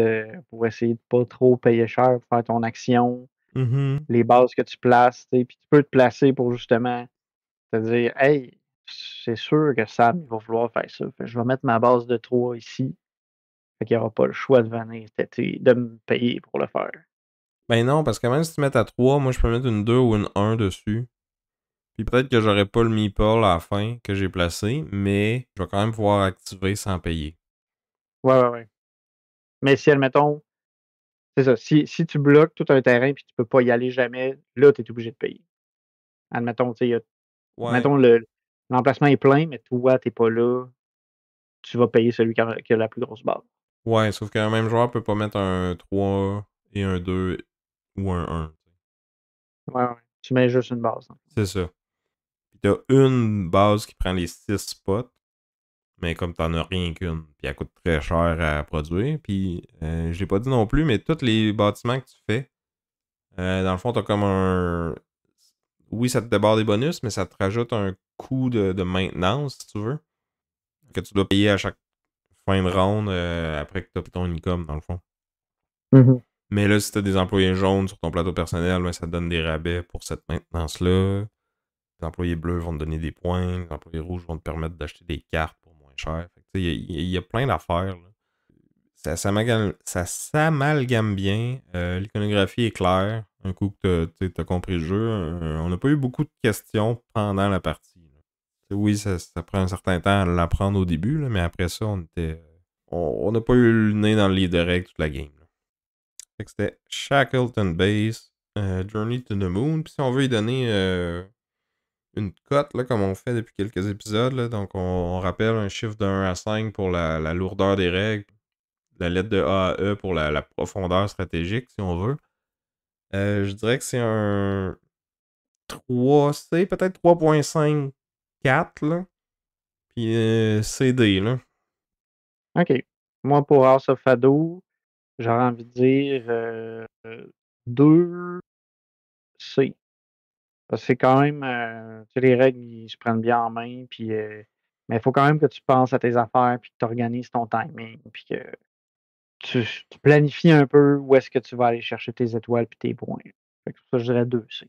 pour essayer de pas trop payer cher pour faire ton action, Mhm. les bases que tu places, tu sais, puis tu peux te placer pour justement te dire: «Hey, c'est sûr que Sam, il va vouloir faire ça, fait que je vais mettre ma base de 3 ici». Fait qu'il aura pas le choix de venir de me payer pour le faire. Ben non, parce que même si tu mets à 3, moi je peux mettre une 2 ou une un dessus. Puis peut-être que j'aurai pas le meeple à la fin que j'ai placé, mais je vais quand même pouvoir activer sans payer. Ouais, ouais, ouais. Mais si, admettons, c'est ça, si tu bloques tout un terrain puis tu peux pas y aller jamais, là, tu es obligé de payer. Admettons, tu sais, Ouais. mettons l'emplacement est plein, mais toi, tu es pas là, tu vas payer celui qui a la plus grosse base. Ouais, sauf qu'un même joueur peut pas mettre un 3 et un 2 ou un 1. Ouais, ouais. Tu mets juste une base, hein. C'est ça. Puis t'as une base qui prend les 6 spots, mais comme t'en as rien qu'une, puis elle coûte très cher à produire. Puis j'ai pas dit non plus, mais tous les bâtiments que tu fais, dans le fond, t'as comme un. Oui, ça te débarre des bonus, mais ça te rajoute un coût de maintenance, si tu veux, que tu dois payer à chaque fin de round après que tu as ton income, dans le fond. Mmh. Mais là, si tu as des employés jaunes sur ton plateau personnel, ben, ça te donne des rabais pour cette maintenance-là. Les employés bleus vont te donner des points. Les employés rouges vont te permettre d'acheter des cartes pour moins cher. Fait que, il y a plein d'affaires. Là. ça s'amalgame bien. L'iconographie est claire. Un coup que t'as compris le jeu, on n'a pas eu beaucoup de questions pendant la partie. Oui, ça prend un certain temps à l'apprendre au début, là, mais après ça, on n'a pas eu le nez dans le leader egg toute la game. Là. Fait que c'était Shackleton Base, Journey to the Moon. Puis si on veut y donner une cote, là, comme on fait depuis quelques épisodes, là, donc on rappelle un chiffre de 1 à 5 pour la lourdeur des règles, la lettre de A à E pour la profondeur stratégique, si on veut. Je dirais que c'est un 3C, peut-être 3.5, 4, là. Puis CD, là. OK. Moi, pour House of Fado, j'aurais envie de dire 2C. Parce que c'est quand même, tu sais, les règles, ils se prennent bien en main, puis, mais il faut quand même que tu penses à tes affaires, puis que tu organises ton timing, puis que tu planifies un peu où est-ce que tu vas aller chercher tes étoiles puis tes points. Fait que ça, je dirais 2C.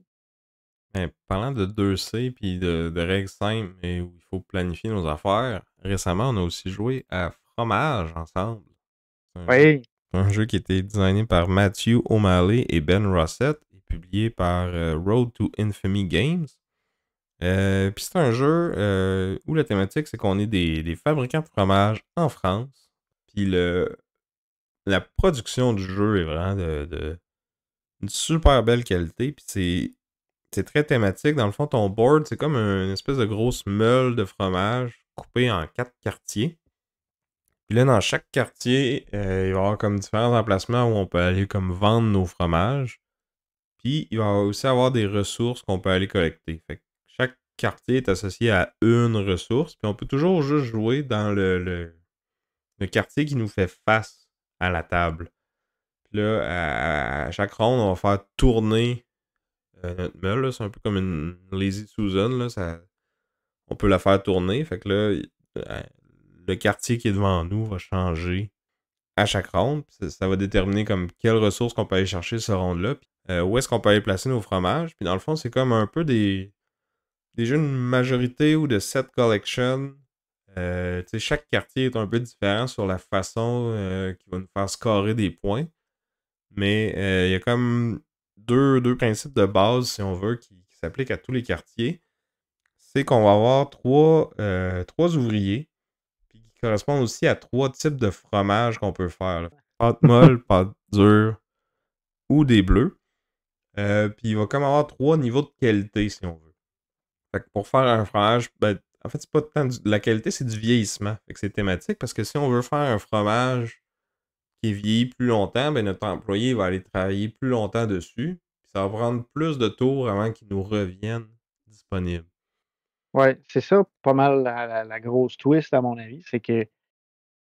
Mais parlant de 2C puis de règles simples, mais où il faut planifier nos affaires, récemment, on a aussi joué à Fromage ensemble. Oui. C'est un jeu qui a été designé par Matthew O'Malley et Ben Rossett et publié par Road to Infamy Games. Puis c'est un jeu où la thématique, c'est qu'on est des fabricants de fromage en France. Puis la production du jeu est vraiment une super belle qualité. Puis c'est très thématique. Dans le fond, ton board, c'est comme une espèce de grosse meule de fromage coupée en 4 quartiers. Puis là, dans chaque quartier, il va y avoir comme différents emplacements où on peut aller comme vendre nos fromages. Puis il va aussi avoir des ressources qu'on peut aller collecter. Fait que chaque quartier est associé à une ressource. Puis on peut toujours juste jouer dans le quartier qui nous fait face à la table. Puis là, à chaque ronde, on va faire tourner notre meule. Là. C'est un peu comme une Lazy Susan. Là. On peut la faire tourner. Fait que là, le quartier qui est devant nous va changer à chaque ronde. Ça va déterminer comme quelles ressources qu'on peut aller chercher ce ronde-là. Où est-ce qu'on peut aller placer nos fromages. Puis dans le fond, c'est comme un peu des jeux de majorité ou de set collection. Chaque quartier est un peu différent sur la façon qui va nous faire scorer des points. Mais il y a comme deux principes de base, si on veut, qui s'appliquent à tous les quartiers. C'est qu'on va avoir trois ouvriers puis qui correspondent aussi à 3 types de fromages qu'on peut faire. Là. Pâte molle, pâte dure ou des bleus. Puis il va comme avoir 3 niveaux de qualité, si on veut. Fait que pour faire un fromage, ben, en fait, c'est pas tant de la qualité, c'est du vieillissement. Fait que c'est thématique parce que si on veut faire un fromage qui est vieilli plus longtemps, ben notre employé va aller travailler plus longtemps dessus. Puis ça va prendre plus de tours avant qu'il nous revienne disponible. Ouais, c'est ça pas mal la grosse twist, à mon avis, c'est que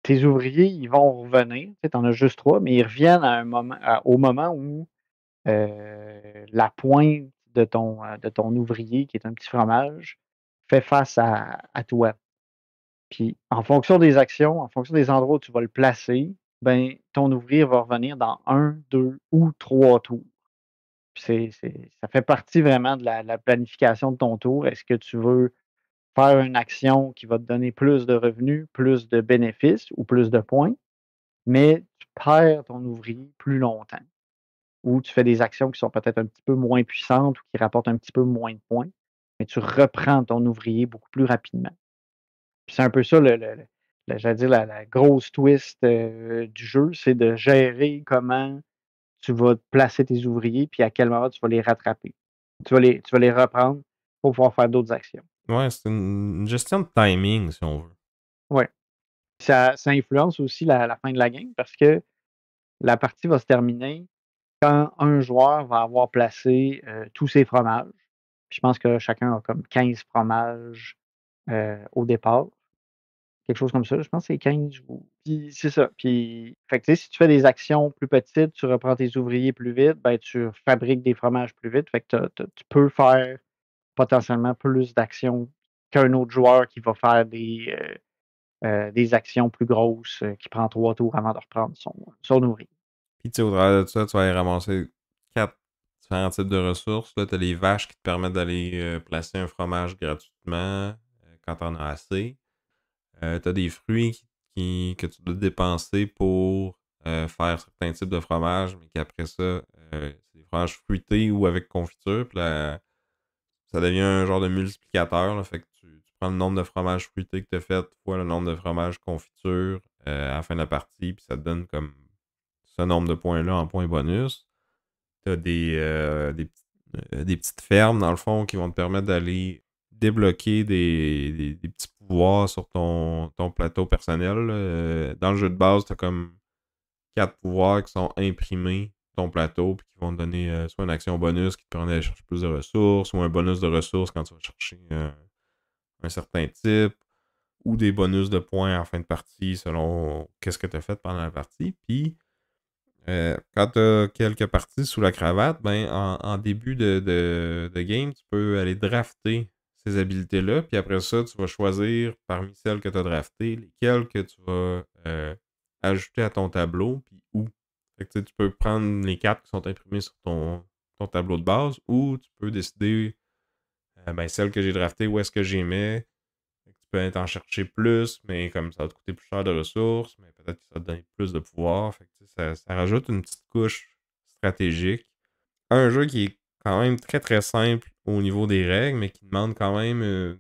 tes ouvriers, ils vont revenir. Tu sais, tu en as juste 3, mais ils reviennent à un moment au moment où, la pointe de ton ouvrier, qui est un petit fromage, fait face à toi. Puis en fonction des actions, en fonction des endroits où tu vas le placer, ben, ton ouvrier va revenir dans 1, 2 ou 3 tours. Puis ça fait partie vraiment de la planification de ton tour. Est-ce que tu veux faire une action qui va te donner plus de revenus, plus de bénéfices ou plus de points, mais tu perds ton ouvrier plus longtemps? Ou tu fais des actions qui sont peut-être un petit peu moins puissantes ou qui rapportent un petit peu moins de points, mais tu reprends ton ouvrier beaucoup plus rapidement. Puis c'est un peu ça j'allais dire la grosse twist, du jeu, c'est de gérer comment tu vas placer tes ouvriers, puis à quel moment tu vas les rattraper. Tu vas les reprendre pour pouvoir faire d'autres actions. Ouais, c'est une gestion de timing, si on veut. Ouais. Ça influence aussi la fin de la game parce que la partie va se terminer quand un joueur va avoir placé, tous ses fromages. Puis je pense que chacun a comme 15 fromages, au départ. Quelque chose comme ça, je pense que c'est 15 ou puis c'est ça. Puis fait que tu sais, si tu fais des actions plus petites, tu reprends tes ouvriers plus vite, ben, tu fabriques des fromages plus vite. Fait que tu peux faire potentiellement plus d'actions qu'un autre joueur qui va faire des actions plus grosses, qui prend 3 tours avant de reprendre son ouvrier. Puis, tu sais, au travers de ça, tu vas aller ramasser 4 différents types de ressources. Là, tu as les vaches qui te permettent d'aller placer un fromage gratuitement quand t'en as assez. Tu as des fruits que tu dois dépenser pour faire certains types de fromages, mais qu'après ça, c'est des fromages fruités ou avec confiture. Puis là, ça devient un genre de multiplicateur. Là, fait que tu prends le nombre de fromages fruités que tu as fait fois le nombre de fromages confiture à la fin de la partie, puis ça te donne comme ce nombre de points-là en points bonus. Tu as des petites fermes, dans le fond, qui vont te permettre d'aller débloquer des petits pouvoirs sur ton plateau personnel. Dans le jeu de base, tu as comme 4 pouvoirs qui sont imprimés sur ton plateau puis qui vont te donner soit une action bonus qui te permet d'aller chercher plus de ressources ou un bonus de ressources quand tu vas chercher un certain type ou des bonus de points en fin de partie selon qu'est-ce que tu as fait pendant la partie. Puis quand tu as quelques parties sous la cravate, ben en début de game, tu peux aller drafter ces habilités-là. Puis après ça, tu vas choisir parmi celles que tu as draftées, lesquelles que tu vas ajouter à ton tableau, puis où. Fait que, tu peux prendre les cartes qui sont imprimées sur ton tableau de base, ou tu peux décider ben, celles que j'ai draftées, où est-ce que j'y mets. Fait que tu peux être en chercher plus, mais comme ça va te coûter plus cher de ressources, mais peut-être que ça va te donner plus de pouvoir. Fait que, ça rajoute une petite couche stratégique. Un jeu qui est quand même très très simple au niveau des règles, mais qui demande quand même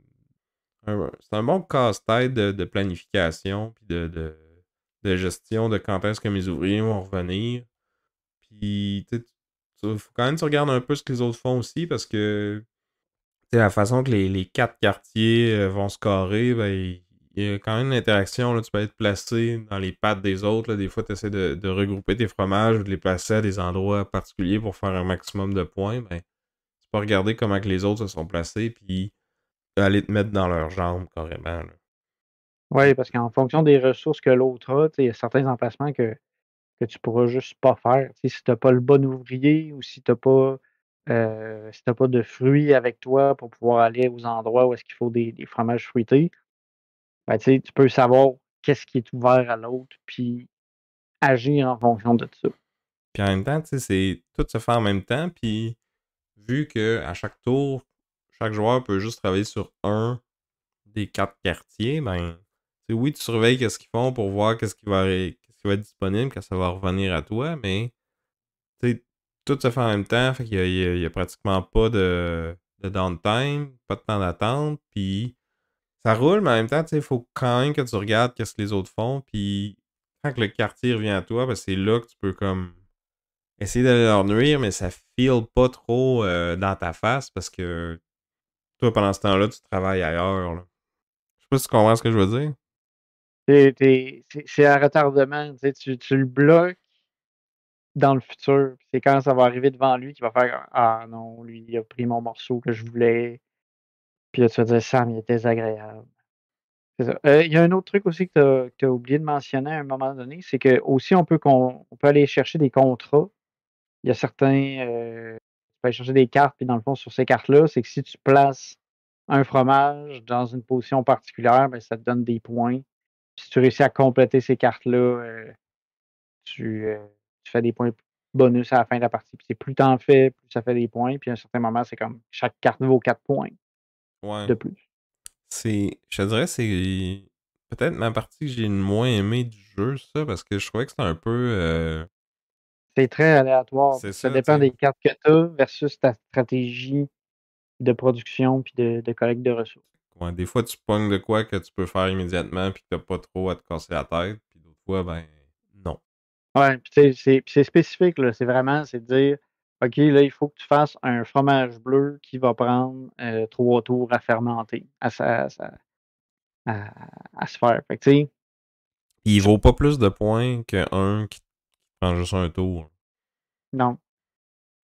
c'est un bon casse-tête de planification puis de gestion de quand est-ce que mes ouvriers vont revenir. Puis, il faut quand même que tu regardes un peu ce que les autres font aussi parce que la façon que les 4 quartiers vont se carrer, ben, il y a quand même une interaction. Là, tu peux être placé dans les pattes des autres. Là. Des fois, tu essaies de regrouper tes fromages ou de les placer à des endroits particuliers pour faire un maximum de points. Ben, tu peux regarder comment que les autres se sont placés puis aller te mettre dans leurs jambes carrément. Là. Oui, parce qu'en fonction des ressources que l'autre a, il y a certains emplacements que tu pourras juste pas faire. Si tu as pas le bon ouvrier ou si t'as pas de fruits avec toi pour pouvoir aller aux endroits où est-ce qu'il faut des fromages fruités, ben, tu peux savoir qu'est-ce qui est ouvert à l'autre, puis agir en fonction de ça. Puis en même temps, tout se fait en même temps. Puis vu que à chaque tour, chaque joueur peut juste travailler sur un des 4 quartiers, ben, oui, tu surveilles qu'est-ce qu'ils font pour voir qu'est-ce qui va être disponible quand ça va revenir à toi, mais tout se fait en même temps, fait qu'il y a pratiquement pas de downtime, pas de temps d'attente, puis ça roule, mais en même temps, il faut quand même que tu regardes qu'est-ce que les autres font, puis quand que le quartier revient à toi, ben, c'est là que tu peux comme essayer d'aller leur nuire, mais ça file pas trop dans ta face parce que toi, pendant ce temps-là, tu travailles ailleurs. Là. Je sais pas si tu comprends ce que je veux dire. C'est à retardement, tu le bloques dans le futur. C'est quand ça va arriver devant lui qu'il va faire ah non, lui, il a pris mon morceau que je voulais. Puis là, tu vas dire Sam, il est désagréable. C'est ça. Il y a un autre truc aussi que tu as oublié de mentionner à un moment donné, c'est que aussi on peut aller chercher des contrats. Il y a certains tu peux aller chercher des cartes, puis dans le fond, sur ces cartes-là, c'est que si tu places un fromage dans une position particulière, ben, ça te donne des points. Puis si tu réussis à compléter ces cartes-là, tu, heu, tu fais des points bonus à la fin de la partie. Puis c'est plus tu en fais, plus ça fait des points. Puis à un certain moment, c'est comme chaque carte vaut 4 points Ouais. de plus. Je te dirais, c'est peut-être ma partie que j'ai le moins aimé du jeu, ça, parce que je trouvais que c'était un peu. C'est très aléatoire C'est parce que ça ça, tu dépend sais. des cartes que tu as versus ta stratégie de production puis de collecte de ressources. Ouais, des fois, tu pognes de quoi que tu peux faire immédiatement puis que t'as pas trop à te casser la tête. Puis d'autres fois, ben, non. Ouais, puis tu sais, c'est spécifique, là. C'est de dire OK, là, il faut que tu fasses un fromage bleu qui va prendre 3 tours à fermenter, à, à se faire. Fait que tu sais, Puis il vaut pas plus de points qu'un qui prend juste un tour. non.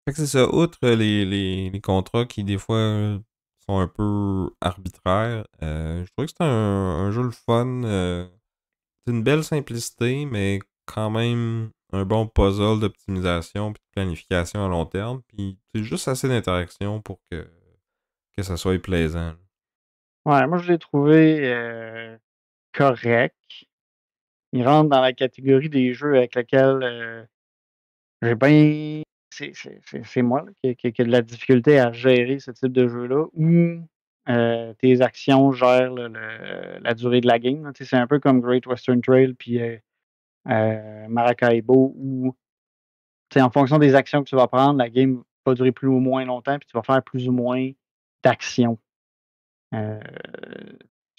Fait que c'est ça, outre les contrats qui, des fois, sont un peu arbitraires, je trouvais que c'était un jeu le fun. C'est une belle simplicité, mais quand même un bon puzzle d'optimisation puis de planification à long terme. Puis c'est juste assez d'interaction pour que ça soit plaisant. Ouais, moi, je l'ai trouvé correct. Il rentre dans la catégorie des jeux avec lesquels j'ai bien. C'est moi là, qui a de la difficulté à gérer ce type de jeu-là. Ou Tes actions gèrent la durée de la game. Là. C'est un peu comme Great Western Trail puis Maracaibo où en fonction des actions que tu vas prendre, la game va durer plus ou moins longtemps puis tu vas faire plus ou moins d'actions.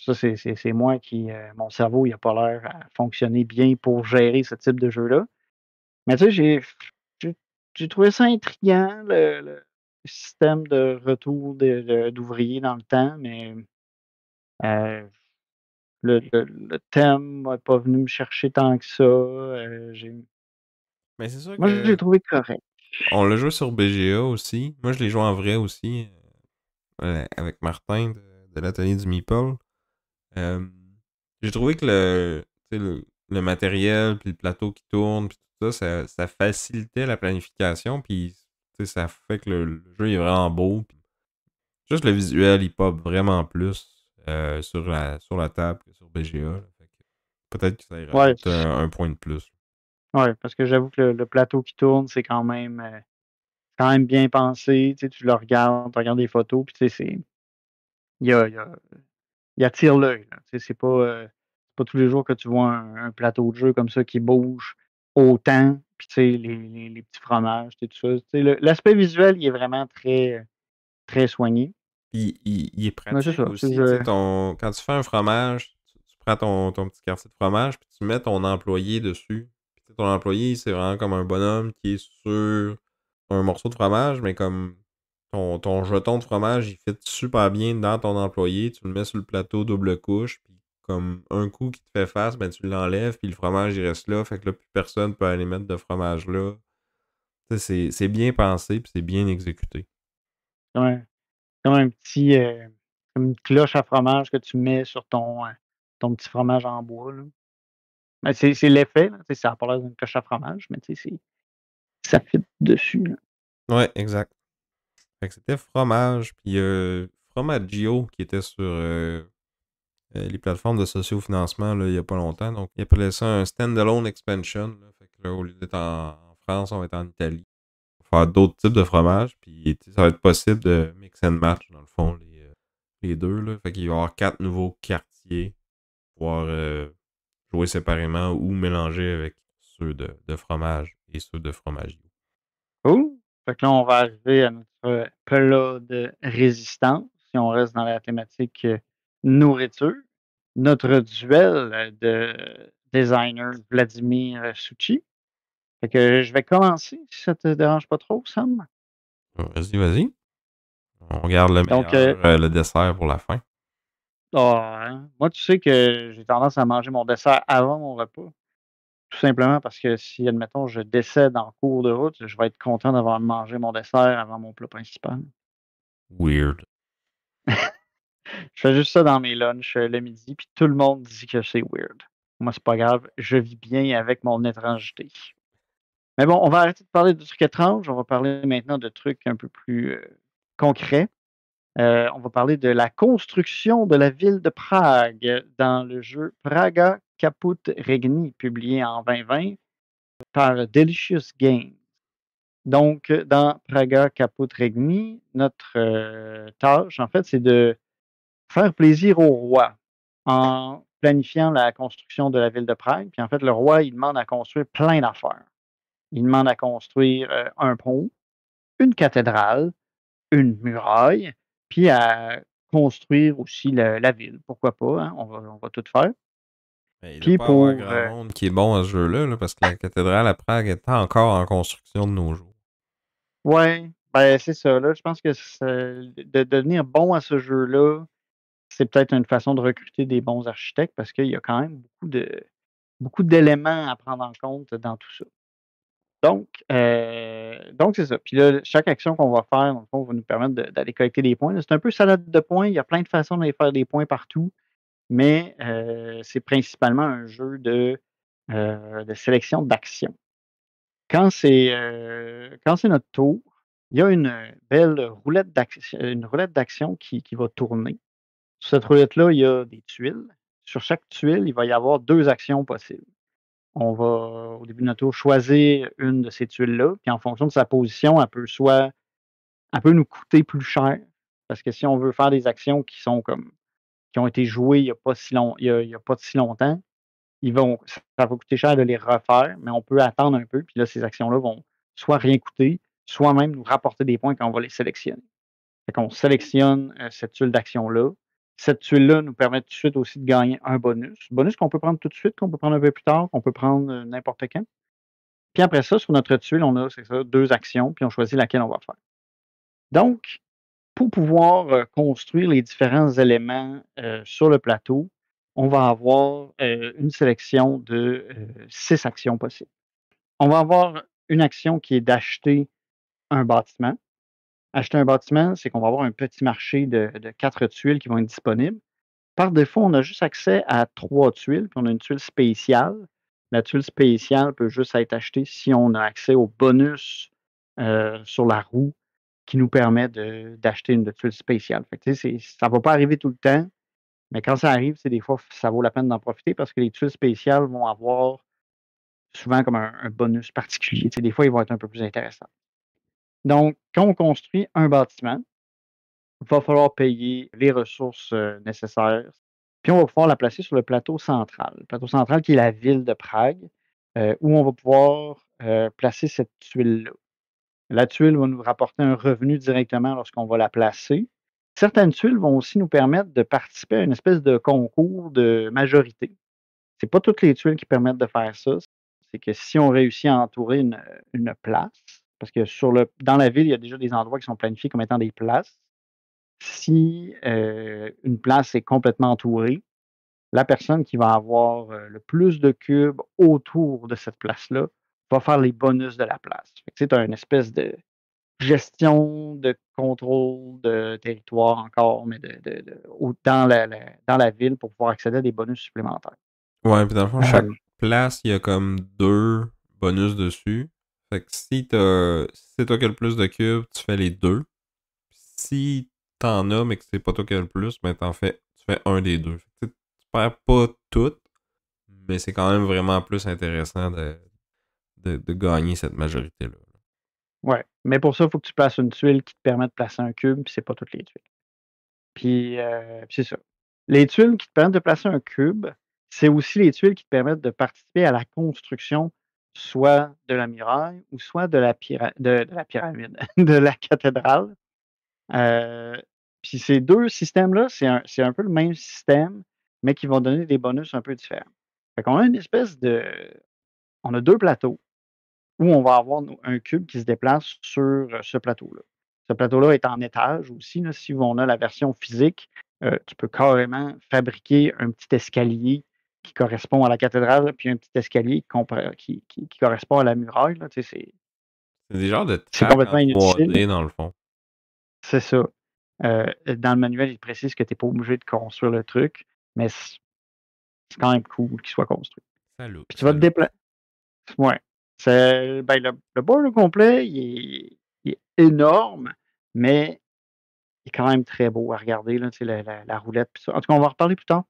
Ça, c'est moi qui. Mon cerveau, il n'a pas l'air à fonctionner bien pour gérer ce type de jeu-là. Mais tu sais, j'ai trouvé ça intriguant, le système de retour d'ouvriers dans le temps, mais le thème n'est pas venu me chercher tant que ça. Mais c'est sûr Moi, je l'ai que trouvé correct. on l'a joué sur BGA aussi. Moi, je l'ai joué en vrai aussi, avec Martin de l'atelier du Meeple. Euh, j'ai trouvé que tu sais, le matériel, puis le plateau qui tourne, puis tout ça, ça facilitait la planification, puis tu sais, ça fait que le jeu est vraiment beau. Puis juste le visuel, il pop vraiment plus sur la table que sur BGA. Là. Fait que peut-être que ça y Ouais, rajoute un point de plus. ouais, parce que j'avoue que le plateau qui tourne, c'est quand même bien pensé. Tu le regardes, tu regardes des photos, puis tu sais, il y a, il y a il attire l'œil, là. Tu sais, c'est pas tous les jours que tu vois un plateau de jeu comme ça qui bouge autant, puis tu sais, les petits fromages, tu sais, tout ça. Tu sais, l'aspect visuel, il est vraiment très soigné. Puis il est Mais c'est pratique ça, aussi, tu sais, quand tu fais un fromage, tu prends ton petit quartier de fromage, puis tu mets ton employé dessus. Puis tu sais, ton employé, c'est vraiment comme un bonhomme qui est sur un morceau de fromage, mais comme ton jeton de fromage, il fit super bien dans ton employé, tu le mets sur le plateau double couche, puis comme un coup qui te fait face, ben tu l'enlèves, puis le fromage, il reste là, fait que là, plus personne peut aller mettre de fromage là. Tu sais, c'est bien pensé, puis c'est bien exécuté. comme un comme un petit, comme une cloche à fromage que tu mets sur ton petit fromage en bois, là. Ben, c'est l'effet, là, tu sais, ça a pas l'air d'une cloche à fromage, mais tu sais, ça fit dessus, là. Ouais, exact. Fait que c'était Fromage, puis Fromaggio qui était sur les plateformes de sociofinancement là, il y a pas longtemps. Donc, il appelait ça un standalone expansion. Là. Fait que là, au lieu d'être en France, on va être en Italie. On va faire d'autres types de fromages, puis tu sais, ça va être possible de mix and match, dans le fond, les deux. Là. Fait qu'il va y avoir 4 nouveaux quartiers, pouvoir jouer séparément ou mélanger avec ceux de fromage et ceux de Fromaggio. Cool. Fait que là, on va arriver à notre plat de résistance, si on reste dans la thématique, nourriture. Notre duel, de designer Vladimir Suchy. Fait que je vais commencer, si ça te dérange pas trop, Sam. Vas-y, vas-y. On garde le Donc, meilleur, le dessert pour la fin. moi, tu sais que j'ai tendance à manger mon dessert avant mon repas. Tout simplement parce que si, admettons, je décède en cours de route, je vais être content d'avoir mangé mon dessert avant mon plat principal. Weird. Je fais juste ça dans mes lunchs, le midi, puis tout le monde dit que c'est weird. Moi, c'est pas grave, je vis bien avec mon étrangeté. Mais bon, on va arrêter de parler de trucs étranges, on va parler maintenant de trucs un peu plus, concrets. On va parler de la construction de la ville de Prague dans le jeu Praga Caput Regni, publié en 2020 par Delicious Games. Donc, dans Praga Caput Regni, notre, tâche, en fait, c'est de faire plaisir au roi en planifiant la construction de la ville de Prague. Puis en fait, le roi, il demande à construire plein d'affaires. Il demande à construire, un pont, une cathédrale, une muraille, puis à construire aussi la ville. Pourquoi pas, hein? On va tout faire. Mais il doit Puis pas avoir pour, grand monde qui est bon à ce jeu-là, là, parce que la cathédrale à Prague est encore en construction de nos jours. ouais, ben, c'est ça, là, je pense que de devenir bon à ce jeu-là, c'est peut-être une façon de recruter des bons architectes parce qu'il y a quand même beaucoup d'éléments à prendre en compte dans tout ça. Donc c'est ça. Puis là, chaque action qu'on va faire, dans le fond, va nous permettre d'aller collecter des points. C'est un peu salade de points. Il y a plein de façons d'aller faire des points partout, mais c'est principalement un jeu de sélection d'actions. Quand c'est notre tour, il y a une roulette d'action qui va tourner. Sur cette roulette-là, il y a des tuiles. Sur chaque tuile, il va y avoir 2 actions possibles. On va, au début de notre tour, choisir une de ces tuiles-là, puis en fonction de sa position, elle peut nous coûter plus cher, parce que si on veut faire des actions qui ont été jouées il y a pas si long il y a pas si longtemps, ça va coûter cher de les refaire, mais on peut attendre un peu, puis là, ces actions-là vont soit rien coûter, soit même nous rapporter des points quand on va les sélectionner. Fait qu'on sélectionne, cette tuile d'action-là. Cette tuile-là nous permet tout de suite aussi de gagner un bonus. Bonus qu'on peut prendre tout de suite, qu'on peut prendre un peu plus tard, qu'on peut prendre, n'importe quand. Puis après ça, sur notre tuile, on a, c'est ça, 2 actions, puis on choisit laquelle on va faire. Donc, pour pouvoir, construire les différents éléments, sur le plateau, on va avoir, une sélection de, 6 actions possibles. On va avoir une action qui est d'acheter un bâtiment. Acheter un bâtiment, c'est qu'on va avoir un petit marché de 4 tuiles qui vont être disponibles. Par défaut, on a juste accès à 3 tuiles, puis on a une tuile spéciale. La tuile spéciale peut juste être achetée si on a accès au bonus, sur la roue qui nous permet d'acheter une tuile spéciale. Fait que, tu sais, ça va pas arriver tout le temps, mais quand ça arrive, c'est des fois, ça vaut la peine d'en profiter parce que les tuiles spéciales vont avoir souvent comme un bonus particulier. Tu sais, des fois, ils vont être un peu plus intéressants. Donc, quand on construit un bâtiment, il va falloir payer les ressources, nécessaires. Puis on va pouvoir la placer sur le plateau central. Le plateau central qui est la ville de Prague, où on va pouvoir, placer cette tuile-là. La tuile va nous rapporter un revenu directement lorsqu'on va la placer. Certaines tuiles vont aussi nous permettre de participer à une espèce de concours de majorité. C'est pas toutes les tuiles qui permettent de faire ça. C'est que si on réussit à entourer une place, parce que dans la ville, il y a déjà des endroits qui sont planifiés comme étant des places. Si, une place est complètement entourée, la personne qui va avoir, le plus de cubes autour de cette place-là va faire les bonus de la place. Fait que tu sais, tu as une espèce de gestion de contrôle de territoire encore, mais dans la ville pour pouvoir accéder à des bonus supplémentaires. Ouais, puis dans le fond, chaque Hem, place, il y a comme 2 bonus dessus. Fait que si c'est toi qui as le plus de cubes, tu fais les 2. Si t'en as, mais que c'est pas toi qui as le plus, ben tu fais un des deux. Fait que tu perds pas tout, mais c'est quand même vraiment plus intéressant de gagner cette majorité-là. ouais, mais pour ça, il faut que tu places une tuile qui te permet de placer un cube, puis c'est pas toutes les tuiles. Puis c'est ça. Les tuiles qui te permettent de placer un cube, c'est aussi les tuiles qui te permettent de participer à la construction soit de la muraille ou soit de la pyramide, de la cathédrale. Heu, Puis ces 2 systèmes-là, c'est un peu le même système, mais qui vont donner des bonus un peu différents. Fait qu'on a une espèce de on a 2 plateaux où on va avoir un cube qui se déplace sur, ce plateau-là. Ce plateau-là est en étage aussi, là. Si on a la version physique, tu peux carrément fabriquer un petit escalier qui correspond à la cathédrale, puis un petit escalier qui correspond à la muraille, là. Tu sais, C'est des genres de c'est tracks en complètement inutile. 3D dans le fond. C'est ça. Dans le manuel, il précise que tu es pas obligé de construire le truc, mais c'est quand même cool qu'il soit construit. Ça look, Puis tu vas ça te look. déplacer. Ouais. Le board au complet, il est énorme, mais il est quand même très beau à regarder, là, tu sais, la roulette, puis ça. En tout cas, on va en reparler plus tard.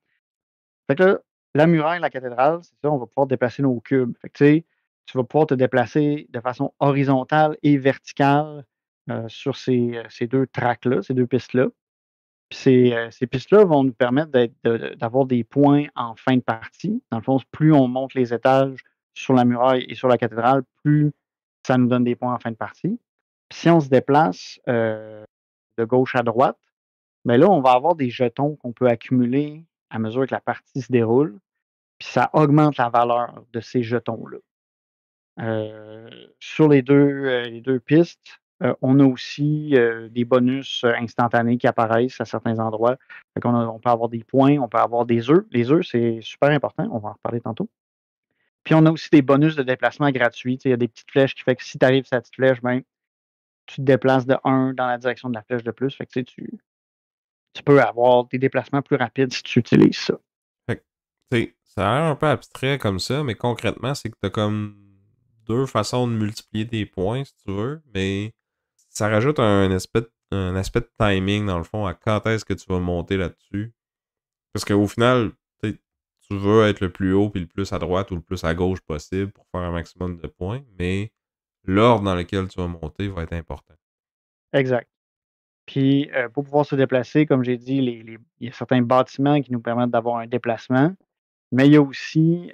Fait que là, la muraille, la cathédrale, c'est ça, on va pouvoir déplacer nos cubes. Fait que, tu sais, tu vas pouvoir te déplacer de façon horizontale et verticale, sur ces 2 tracks-là, ces 2 pistes-là. Puis ces pistes-là vont nous permettre d'avoir des points en fin de partie. Dans le fond, plus on monte les étages sur la muraille et sur la cathédrale, plus ça nous donne des points en fin de partie. Puis si on se déplace, de gauche à droite, ben là, on va avoir des jetons qu'on peut accumuler à mesure que la partie se déroule, puis ça augmente la valeur de ces jetons-là. Sur les 2 pistes, on a aussi, des bonus, instantanés qui apparaissent à certains endroits. Fait on peut avoir des points, on peut avoir des œufs. Les œufs, c'est super important, on va en reparler tantôt. Puis on a aussi des bonus de déplacement gratuits. Tu sais, il y a des petites flèches qui fait que si tu arrives sur la petite flèche, ben, tu te déplaces de 1 dans la direction de la flèche de plus. Fait que, tu sais, tu peux avoir des déplacements plus rapides si tu utilises ça. Fait que, tu sais, ça a l'air un peu abstrait comme ça, mais concrètement, c'est que t'as comme 2 façons de multiplier tes points, si tu veux, mais ça rajoute un aspect de timing, dans le fond, à quand est-ce que tu vas monter là-dessus. Parce qu'au final, tu veux être le plus haut puis le plus à droite ou le plus à gauche possible pour faire un maximum de points, mais l'ordre dans lequel tu vas monter va être important. Exact. Puis, pour pouvoir se déplacer, comme j'ai dit, il y a certains bâtiments qui nous permettent d'avoir un déplacement, mais il y a aussi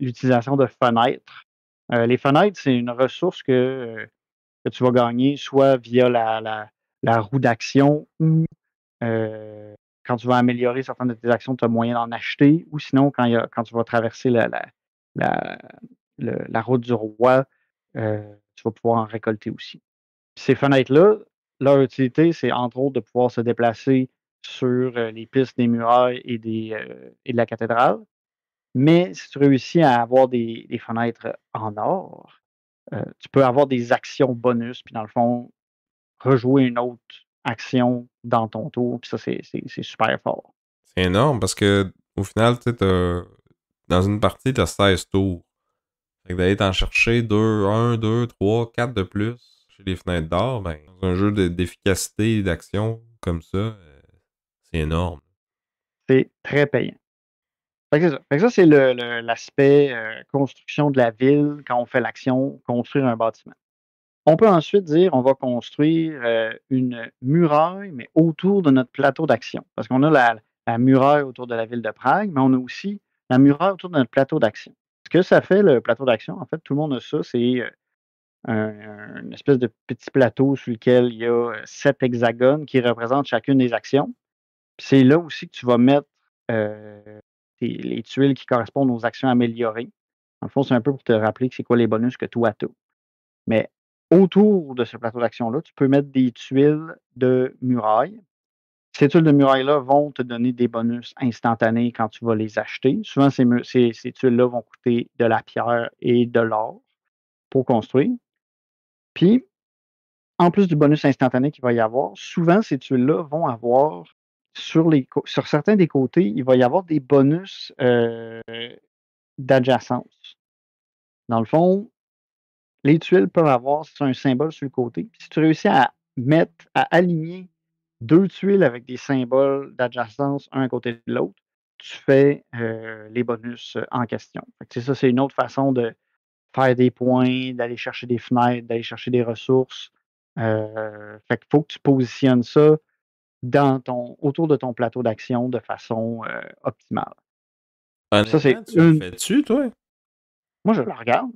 l'utilisation de fenêtres. Les fenêtres, c'est une ressource que tu vas gagner soit via la roue d'action ou quand tu vas améliorer certaines de tes actions, tu as moyen d'en acheter ou sinon quand tu vas traverser la la route du roi, tu vas pouvoir en récolter aussi. Puis ces fenêtres-là, leur utilité, c'est entre autres de pouvoir se déplacer sur, les pistes des murailles et de la cathédrale. Mais si tu réussis à avoir des fenêtres en or, tu peux avoir des actions bonus, puis dans le fond, rejouer une autre action dans ton tour, puis ça, c'est super fort. C'est énorme parce que au final, tu sais, dans une partie, t'as 16 tours. Fait que d'aller t'en chercher 2, 1, 2, 3, 4 de plus chez les fenêtres d'or, ben, dans un jeu d'efficacité et d'action comme ça, c'est énorme. C'est très payant. Fait que ça, c'est l'aspect, construction de la ville quand on fait l'action, construire un bâtiment. On peut ensuite dire, on va construire, une muraille, mais autour de notre plateau d'action. Parce qu'on a la muraille autour de la ville de Prague, mais on a aussi la muraille autour de notre plateau d'action. Ce que ça fait, le plateau d'action, en fait, tout le monde a ça, c'est, une espèce de petit plateau sur lequel il y a, 7 hexagones qui représentent chacune des actions. Puis c'est là aussi que tu vas mettre, heu, les tuiles qui correspondent aux actions améliorées. Dans le fond, c'est un peu pour te rappeler que c'est quoi les bonus que toi tu as. Mais autour de ce plateau d'action-là, tu peux mettre des tuiles de muraille. Ces tuiles de muraille-là vont te donner des bonus instantanés quand tu vas les acheter. Souvent, ces tuiles-là vont coûter de la pierre et de l'or pour construire. Puis, en plus du bonus instantané qu'il va y avoir, souvent ces tuiles-là vont avoir sur certains des côtés, il va y avoir des bonus, d'adjacence. Dans le fond, les tuiles peuvent avoir c'est un symbole sur le côté. Puis si tu réussis à aligner 2 tuiles avec des symboles d'adjacence, un à côté de l'autre, tu fais, les bonus, en question. Fait que, tu sais, ça, c'est une autre façon de faire des points, d'aller chercher des fenêtres, d'aller chercher des ressources. Fait qu'il faut que tu positionnes ça autour de ton plateau d'action de façon, optimale. Ça, c'est Honnêtement, tu le une fais-tu, toi? moi, je la regarde.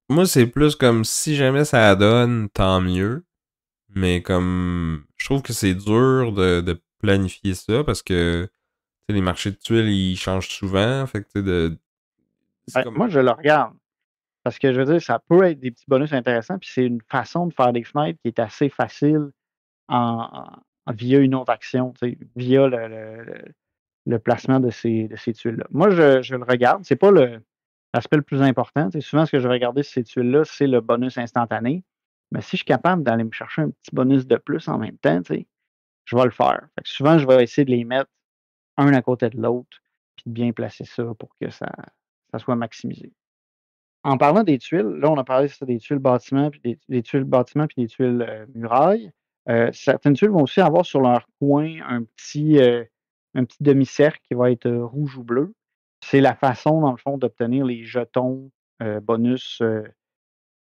Moi, c'est plus comme si jamais ça donne, tant mieux. Mais comme je trouve que c'est dur de planifier ça parce que tu sais, les marchés de tuiles, ils changent souvent. Fait que tu sais, c'est Ben, comme. moi, je le regarde. Parce que je veux dire, ça peut être des petits bonus intéressants, puis c'est une façon de faire des fenêtres qui est assez facile via une autre action, tu sais, via le placement de ces tuiles-là. Moi, je le regarde, c'est pas l'aspect le plus important. Tu sais, souvent, ce que je vais regarder sur ces tuiles-là, c'est le bonus instantané. Mais si je suis capable d'aller me chercher un petit bonus de plus en même temps, tu sais, je vais le faire. Fait que souvent, je vais essayer de les mettre un à côté de l'autre, puis de bien placer ça pour que ça soit maximisé. En parlant des tuiles, là, on a parlé, c'est ça, des tuiles bâtiments, puis des tuiles bâtiments, puis des tuiles, murailles. Certaines tuiles vont aussi avoir sur leur coin un petit demi-cercle qui va être, rouge ou bleu. C'est la façon, dans le fond, d'obtenir les jetons, bonus,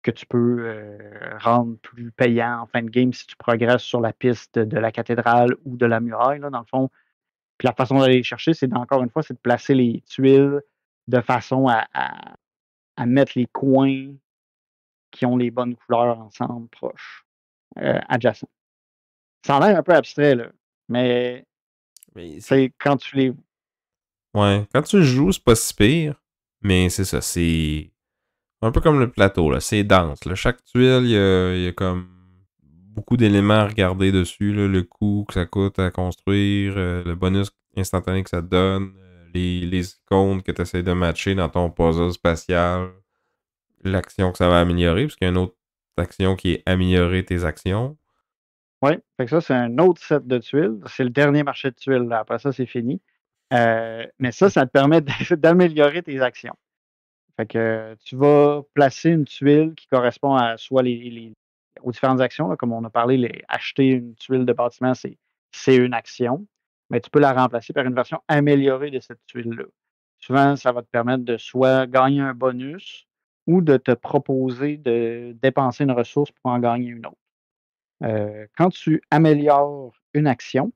que tu peux, rendre plus payants en fin de game si tu progresses sur la piste de la cathédrale ou de la muraille, là, dans le fond. Puis la façon d'aller les chercher, encore une fois, c'est de placer les tuiles de façon à mettre les coins qui ont les bonnes couleurs ensemble, proches, adjacents. Ça a l'air un peu abstrait, là, mais Mais c'est. c'est quand tu les Ouais, quand tu le joues, c'est pas si pire. Mais c'est ça, c'est un peu comme le plateau, là. C'est dense, là. Chaque tuile, il y a comme beaucoup d'éléments à regarder dessus, là. Le coût que ça coûte à construire, le bonus instantané que ça te donne, les icônes que tu essaies de matcher dans ton puzzle spatial, l'action que ça va améliorer, parce qu'il y a une autre action qui est améliorer tes actions. ouais, fait que ça, c'est un autre set de tuiles. C'est le dernier marché de tuiles, là. Après ça, c'est fini. Mais ça te permet d'améliorer tes actions. Fait que tu vas placer une tuile qui correspond à soit aux différentes actions, là, comme on a parlé, acheter une tuile de bâtiment, c'est une action, mais tu peux la remplacer par une version améliorée de cette tuile-là. Souvent, ça va te permettre de soit gagner un bonus ou de te proposer de dépenser une ressource pour en gagner une autre. Quand tu améliores une action,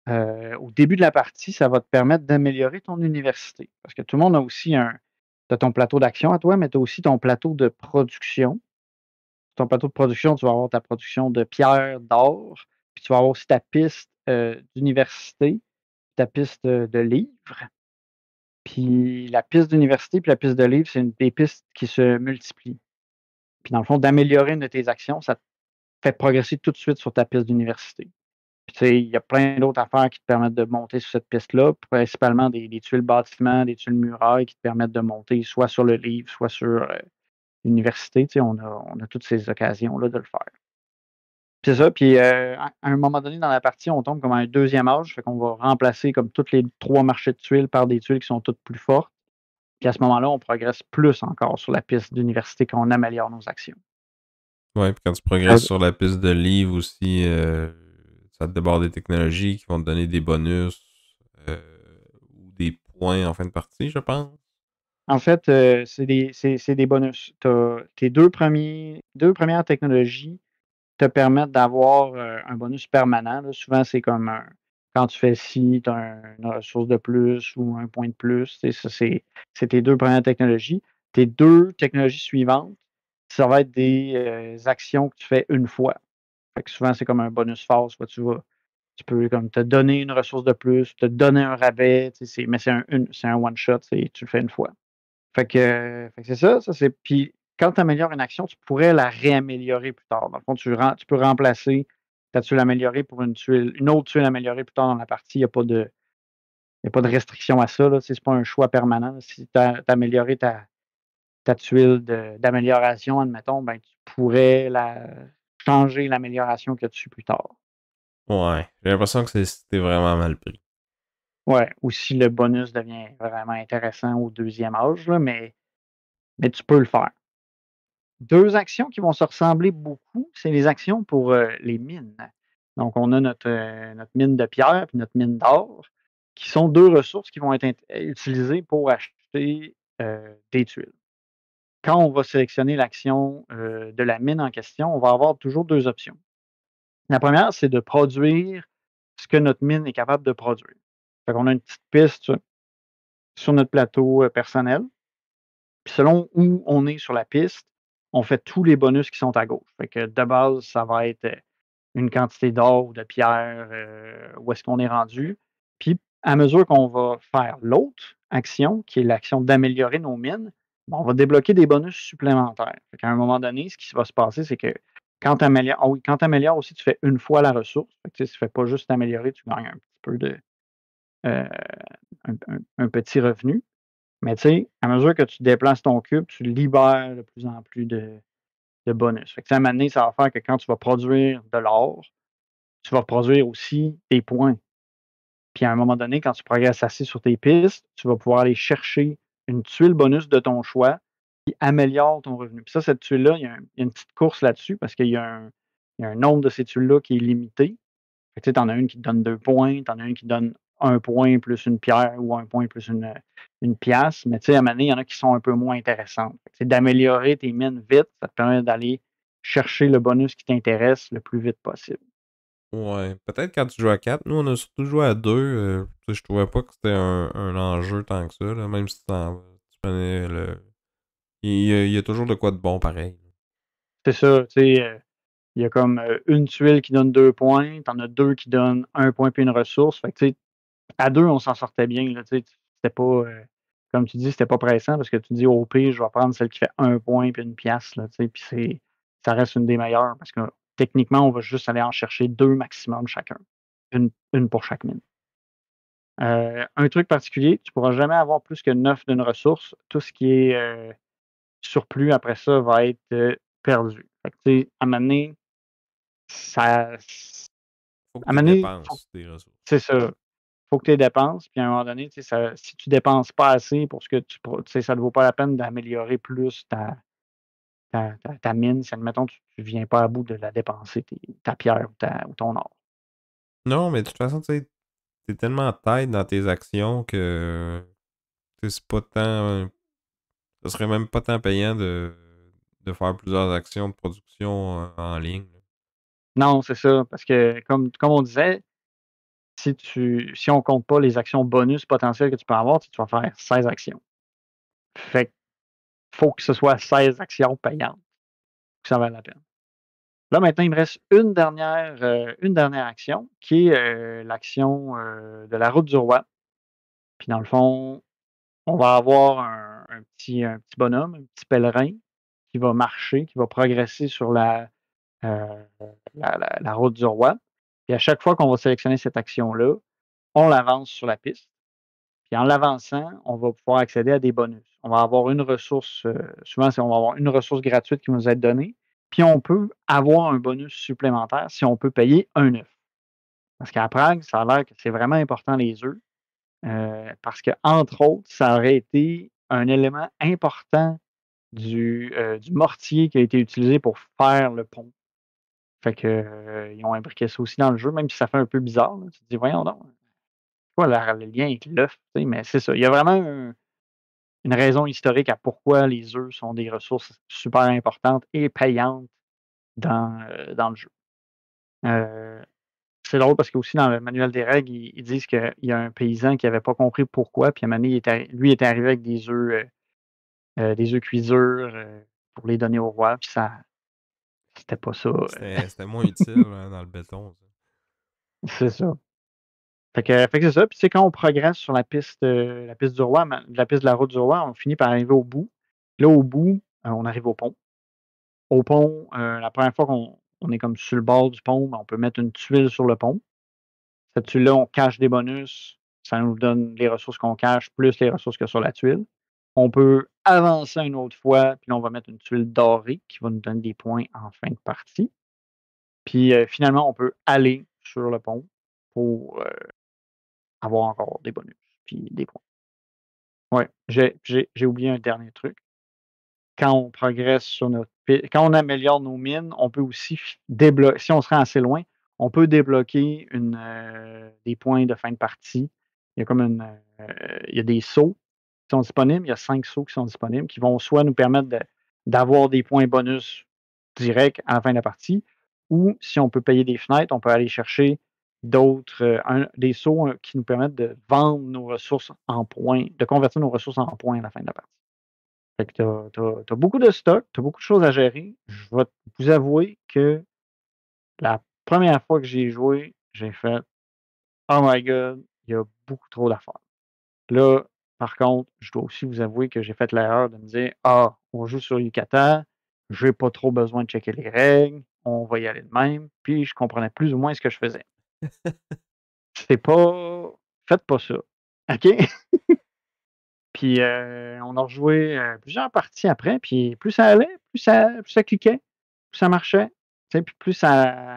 au début de la partie, ça va te permettre d'améliorer ton université. Parce que tout le monde a aussi t'as ton plateau d'action à toi, mais tu as aussi ton plateau de production. Ton plateau de production, tu vas avoir ta production de pierre, d'or, puis tu vas avoir aussi ta piste d'université, ta piste de livres. Puis la piste d'université puis la piste de livre, c'est des pistes qui se multiplient. Puis dans le fond, d'améliorer une de tes actions, ça te fait progresser tout de suite sur ta piste d'université. Puis tu sais, il y a plein d'autres affaires qui te permettent de monter sur cette piste-là, principalement des tuiles bâtiments, des tuiles murailles qui te permettent de monter soit sur le livre, soit sur l'université. Tu sais, on a toutes ces occasions-là de le faire. C'est ça, puis à un moment donné dans la partie, on tombe comme à un deuxième âge, fait qu'on va remplacer comme tous les 3 marchés de tuiles par des tuiles qui sont toutes plus fortes. Puis à ce moment-là, on progresse plus encore sur la piste d'université quand on améliore nos actions. Ouais, puis quand tu progresses sur la piste de livre aussi, ça te déborde des technologies qui vont te donner des bonus euh, ou des points en fin de partie, je pense. En fait, c'est des bonus. Tes deux premières technologies te permettent d'avoir un bonus permanent. Là. Souvent, c'est comme quand tu fais ci, tu as une ressource de plus ou un point de plus. Tu sais, ça, c'est tes deux premières technologies. Tes deux technologies suivantes, ça va être des actions que tu fais une fois. Fait que souvent, c'est comme un bonus force. Tu peux comme te donner une ressource de plus, te donner un rabais, tu sais, mais c'est un one shot, tu le fais une fois. Fait que c'est ça c'est puis quand tu améliores une action, tu pourrais la réaméliorer plus tard. Dans le fond, tu peux remplacer ta tuile améliorée pour une autre tuile améliorée plus tard dans la partie. Il y a pas de restriction à ça, là, tu sais, c'est pas un choix permanent. Si tu as amélioré ta tuile d'amélioration, admettons, ben, tu pourrais changer l'amélioration que tu plus tard. Ouais, j'ai l'impression que c'était vraiment mal pris. Ouais, ou si le bonus devient vraiment intéressant au deuxième âge, là, mais tu peux le faire. 2 actions qui vont se ressembler beaucoup, c'est les actions pour, les mines. Donc on a notre mine de pierre puis notre mine d'or, qui sont 2 ressources qui vont être utilisées pour acheter, des tuiles. Quand on va sélectionner l'action, de la mine en question, on va avoir toujours 2 options. La première, c'est de produire ce que notre mine est capable de produire. Fait qu'on a une petite piste sur notre plateau, personnel. Puis selon où on est sur la piste, on fait tous les bonus qui sont à gauche. Fait que de base, ça va être, une quantité d'or ou de pierre, où est-ce qu'on est rendu. Puis à mesure qu'on va faire l'autre action, qui est l'action d'améliorer nos mines, ben, on va débloquer des bonus supplémentaires. Fait qu'à un moment donné, ce qui va se passer, c'est que quand tu améliores oui, quand tu améliores aussi, tu fais une fois la ressource. Fait que tu sais, tu fais pas juste améliorer, tu gagnes un petit peu heu, un petit revenu. Mais tu sais, à mesure que tu déplaces ton cube, tu libères de plus en plus de bonus. Fait que, tu sais, à un moment donné, ça va faire que quand tu vas produire de l'or, tu vas produire aussi des points. Puis à un moment donné, quand tu progresses assez sur tes pistes, tu vas pouvoir aller chercher une tuile bonus de ton choix qui améliore ton revenu. Puis ça, cette tuile-là, il y a une petite course là-dessus parce qu'il y a un nombre de ces tuiles-là qui est limité. Fait que, tu sais, tu en as une qui te donne 2 points, tu en as une qui donne un point plus une pierre ou un point plus une pièce. Mais tu sais, à un moment donné, il y en a qui sont un peu moins intéressantes. Fait que, tu sais, d'améliorer tes mines vite, ça te permet d'aller chercher le bonus qui t'intéresse le plus vite possible. Ouais, peut-être quand tu joues à 4, nous on a surtout joué à 2. Tu sais, je trouvais pas que c'était un enjeu tant que ça, là, même si tu prenais le. Il y a toujours de quoi de bon pareil. C'est ça, tu sais, il y a comme, une tuile qui donne 2 points, tu en as 2 qui donnent un point puis une ressource. Fait que, tu sais, à 2 on s'en sortait bien, là, tu sais, c'était pas, comme tu dis, c'était pas pressant parce que tu dis: «Au pire, je vais prendre celle qui fait un point puis une pièce», là, tu sais, puis ça reste une des meilleures parce que techniquement, on va juste aller en chercher 2 maximum chacun, une pour chaque mine. Un truc particulier, tu pourras jamais avoir plus que 9 d'une ressource. Tout ce qui est, surplus après ça va être, perdu. Fait que, tu sais, à un moment donné, ça Faut que à un tu moment donné, dépenses tes ressources. c'est ça. Faut que tu les dépenses, puis à un moment donné, tu sais, si tu dépenses pas assez pour ce que tu sais, ça ne vaut pas la peine d'améliorer plus ta mine si, admettons, tu viens pas à bout de la dépenser, ta pierre ou ton or. Non, mais de toute façon, tu sais, t'es tellement tête dans tes actions que tu sais, c'est pas tant. Ce serait même pas tant payant de faire plusieurs actions de production en ligne. Non, c'est ça, parce que comme on disait, si on compte pas les actions bonus potentielles que tu peux avoir, tu vas faire 16 actions. Fait que faut que ce soit 16 actions payantes pour que ça vaille la peine. Là, maintenant, il me reste une dernière action qui est, l'action, de la route du roi. Puis dans le fond, on va avoir un petit bonhomme, un petit pèlerin qui va marcher, qui va progresser sur heu, la route du roi. Et à chaque fois qu'on va sélectionner cette action-là, on l'avance sur la piste. Puis en l'avançant, on va pouvoir accéder à des bonus. On va avoir une ressource, souvent, on va avoir une ressource gratuite qui va nous être donnée, puis on peut avoir un bonus supplémentaire si on peut payer un œuf. Parce qu'à Prague, ça a l'air que c'est vraiment important les œufs, parce que entre autres, ça aurait été un élément important du mortier qui a été utilisé pour faire le pont. Fait que, ils ont imbriqué ça aussi dans le jeu, même si ça fait un peu bizarre, là. Tu te dis: «Voyons donc, c'est quoi le lien avec l'œuf?» Tu sais? Mais c'est ça, il y a vraiment une raison historique à pourquoi les œufs sont des ressources super importantes et payantes dans le jeu. Heu, c'est drôle parce qu'aussi dans le manuel des règles, ils disent qu'il y a un paysan qui avait pas compris pourquoi, puis à un moment donné, il était arrivé avec des œufs cuiseurs, pour les donner au roi, puis ça c'était pas ça, C'était moins utile hein, dans le béton. Ça. c'est ça. Fait que c'est ça, puis tu sais, quand on progresse sur la piste du roi, la piste de la route du roi, on finit par arriver au bout. Là, au bout, on arrive au pont. Au pont, la première fois qu'on est comme sur le bord du pont, ben, on peut mettre une tuile sur le pont. Cette tuile-là, on cache des bonus. Ça nous donne les ressources qu'on cache, plus les ressources qu'il y a sur la tuile. On peut avancer une autre fois, puis là, on va mettre une tuile dorée qui va nous donner des points en fin de partie. Puis, finalement, on peut aller sur le pont pour, avoir encore des bonus, puis des points. Ouais, j'ai oublié un dernier truc. Quand on progresse sur notre quand on améliore nos mines, on peut aussi débloquer si on se rend assez loin, on peut débloquer des points de fin de partie. Il y a comme il y a des sauts qui sont disponibles. Il y a 5 sauts qui sont disponibles, qui vont soit nous permettre d'avoir des points bonus directs à la fin de la partie, ou si on peut payer des fenêtres, on peut aller chercher des sauts, qui nous permettent de vendre nos ressources en points, de convertir nos ressources en points à la fin de la partie. Fait que tu as beaucoup de stock, tu as beaucoup de choses à gérer. Je vais vous avouer que la première fois que j'y joué, j'ai fait: «Oh my god, il y a beaucoup trop d'affaires». Là, par contre, je dois aussi vous avouer que j'ai fait l'erreur de me dire: «Ah, on joue sur Yucatan, j'ai pas trop besoin de checker les règles, on va y aller de même». Puis je comprenais plus ou moins ce que je faisais. C'est pas Faites pas ça, OK? Puis, on a rejoué, plusieurs parties après, puis plus ça allait, plus ça cliquait, plus ça marchait, tu sais, puis plus ça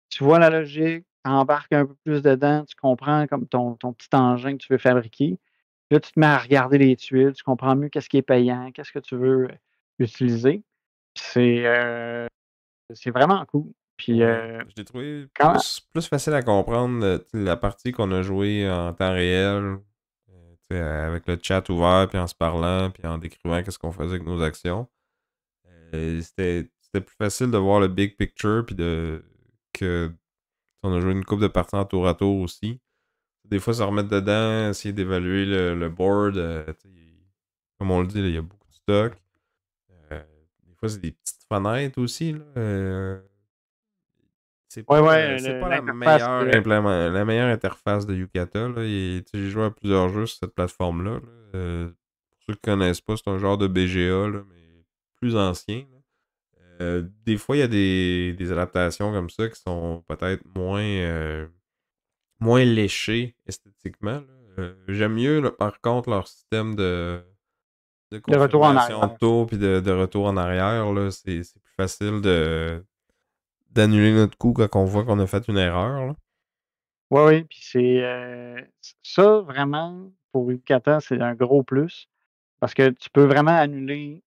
tu vois la logique, tu embarques un peu plus dedans, tu comprends comme ton petit engin que tu veux fabriquer. Là, tu te mets à regarder les tuiles, tu comprends mieux qu'est-ce qui est payant, qu'est-ce que tu veux, utiliser. Puis c'est vraiment cool. Puis, Ouais. Je l'ai trouvé quand plus facile à comprendre la partie qu'on a jouée en temps réel, tu sais, avec le chat ouvert, puis en se parlant, puis en décrivant qu'est-ce qu'on faisait avec nos actions. C'était plus facile de voir le big picture, puis que on a joué une coupe de parties en tour à tour aussi. Des fois, se remettre dedans, essayer d'évaluer le board. Tu sais, comme on le dit, là, il y a beaucoup de stock. Des fois, c'est des petites fenêtres aussi. Là. ouais, ouais, C'est pas l'interface de la meilleure interface de Yukata. Là. Tu sais, j'ai joué à plusieurs jeux sur cette plateforme-là. Là. Pour ceux qui connaissent pas, c'est un genre de BGA, là, mais plus ancien. Là. Des fois, il y a des adaptations comme ça qui sont peut-être moins léchées esthétiquement. Là. J'aime mieux, là, par contre, leur système de retour en confirmation de arrière. tour puis de retour en arrière. Là. C'est plus facile d'annuler notre coup quand on voit qu'on a fait une erreur. Là. Oui, oui, puis ça vraiment, pour Yucatan, c'est un gros plus parce que tu peux vraiment annuler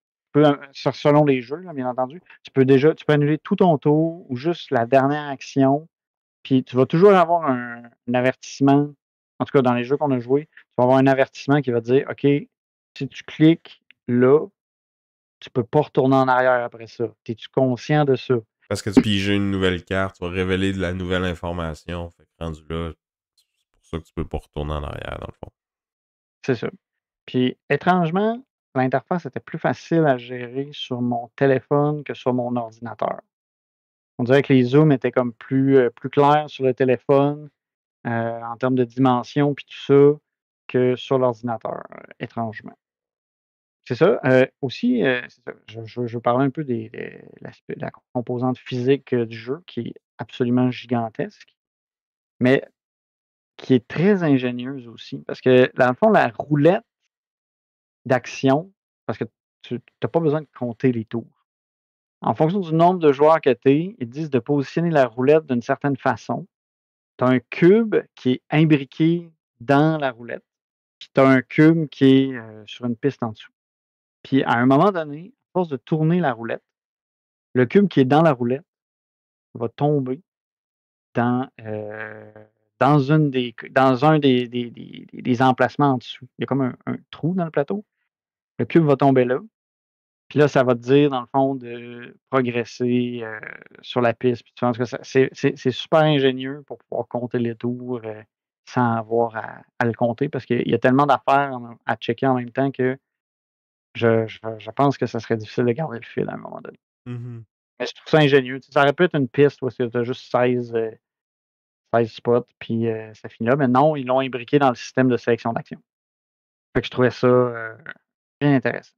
selon les jeux, là, bien entendu, tu peux annuler tout ton tour ou juste la dernière action, puis tu vas toujours avoir un avertissement. En tout cas, dans les jeux qu'on a joués, tu vas avoir un avertissement qui va te dire: «OK, si tu cliques là, tu peux pas retourner en arrière après ça. Es-tu conscient de ça?» Parce que tu piges une nouvelle carte, tu vas révéler de la nouvelle information. Fait que rendu là, c'est pour ça que tu peux pas retourner en arrière, dans le fond. C'est ça. Puis étrangement, l'interface était plus facile à gérer sur mon téléphone que sur mon ordinateur. On dirait que les zooms étaient comme plus clairs sur le téléphone, en termes de dimension puis tout ça, que sur l'ordinateur, étrangement. C'est ça, aussi, c'est ça, je veux parler un peu de la composante physique, du jeu qui est absolument gigantesque, mais qui est très ingénieuse aussi. Parce que dans le fond, la roulette d'action, parce que tu as pas besoin de compter les tours. En fonction du nombre de joueurs que tu es, ils te disent de positionner la roulette d'une certaine façon. Tu as un cube qui est imbriqué dans la roulette, puis tu as un cube qui est, sur une piste en dessous. Puis à un moment donné, à force de tourner la roulette, le cube qui est dans la roulette va tomber dans, dans un des emplacements en dessous. Il y a comme un trou dans le plateau. Le cube va tomber là. Puis là, ça va te dire, dans le fond, de progresser, sur la piste. Puis tu vois, en tout cas, c'est super ingénieux pour pouvoir compter les tours, sans avoir à le compter parce qu'il y a tellement d'affaires à checker en même temps que je pense que ça serait difficile de garder le fil à un moment donné. Mhm. Mais je trouve ça ingénieux. Tu sais, ça aurait pu être une piste où tu as juste 16 spots, puis ça finit là. Mais non, ils l'ont imbriqué dans le système de sélection d'action. Fait que je trouvais ça, bien intéressant.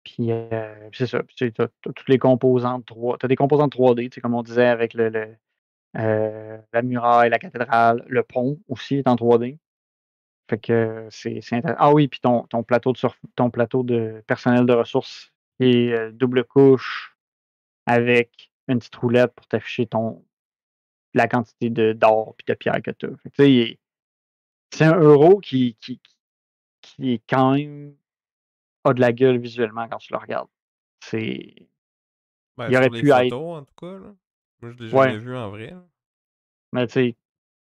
Puis, c'est ça. Puis tu as toutes les composantes 3 tu as des composantes 3D, tu sais, comme on disait avec la muraille, la cathédrale, le pont aussi est en 3D. Fait que c'est intéressant. Ah oui, puis ton plateau de personnel de ressources est, double couche avec une petite roulette pour t'afficher la quantité d'or puis de pierre que tu as. Fait que tu sais, c'est un euro qui est quand même a de la gueule visuellement quand tu le regardes. C'est Ben, il aurait sur les pu être photos, en tout cas, là. Moi, je l'ai jamais ouais, vu en vrai, là. mais tu sais,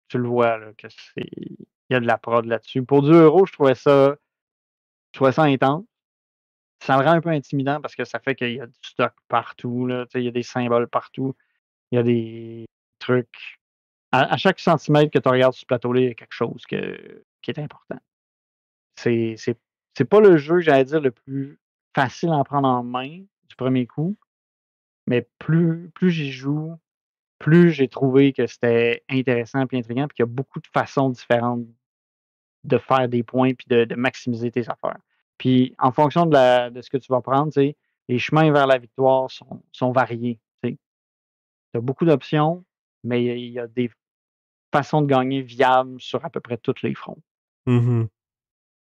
tu le vois là, que il y a de la prod là-dessus. Pour 2 €, je trouvais ça intense. Ça le rend un peu intimidant parce que ça fait qu'il y a du stock partout, là, tu sais, il y a des symboles partout, il y a des trucs. À chaque centimètre que tu regardes sur ce plateau-là, il y a quelque chose qui est important. C'est c'est c'est pas le jeu, j'allais dire, le plus facile à en prendre en main du premier coup, mais plus j'y joue, plus j'ai trouvé que c'était intéressant puis intriguant, puis qu'il y a beaucoup de façons différentes de faire des points puis de maximiser tes affaires. Puis en fonction de ce que tu vas prendre, tu sais, les chemins vers la victoire sont variés, tu sais. Tu as beaucoup d'options, mais il y a des façons de gagner viables sur à peu près tous les fronts. Mhm.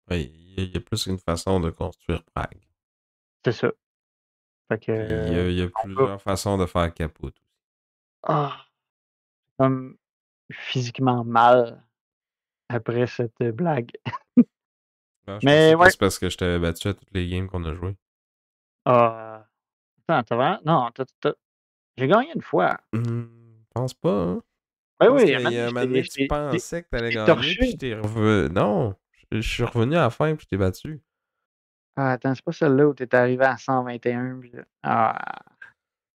Ouais, il y a plus qu'une façon de construire Prague. C'est ça. Fait que, Puis il y a en tout cas, plusieurs façons de faire capote aussi. ah, comme physiquement mal après cette blague. Ben, je pensais Mais que ouais, c'est parce que je t'avais battu à toutes les games qu'on a joué. ah, attends, tu vraiment non, j'ai gagné une fois. Pense pas, hein? Je Ben pense oui, qu'il y a un moment donné, tu pensais que je t'allais t'ai gagner, puis je torché. t'ai revenu. Non! Je suis revenu à la fin, puis je t'ai battu. Ah, attends, c'est pas celle-là où tu étais arrivé à 121 puis là ah!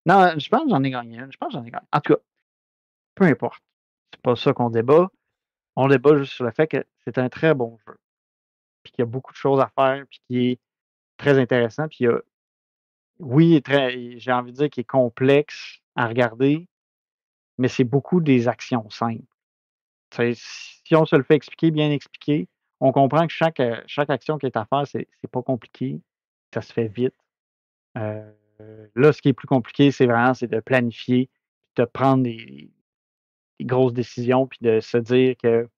Non, je pense que j'en ai gagné une, je pense que j'en ai gagné. En tout cas, peu importe. C'est pas ça qu'on débat. On débat juste sur le fait que c'est un très bon jeu, puis qu'il y a beaucoup de choses à faire, puis qui est très intéressant, puis il y a oui, il est très j'ai envie de dire qu'il est complexe à regarder, mais c'est beaucoup des actions simples. Tu sais, si on se le fait expliquer, bien expliqué, on comprend que chaque action qui est à faire, c'est pas compliqué, ça se fait vite. Heu, là, ce qui est plus compliqué, c'est de planifier, de prendre des grosses décisions, puis de se dire que,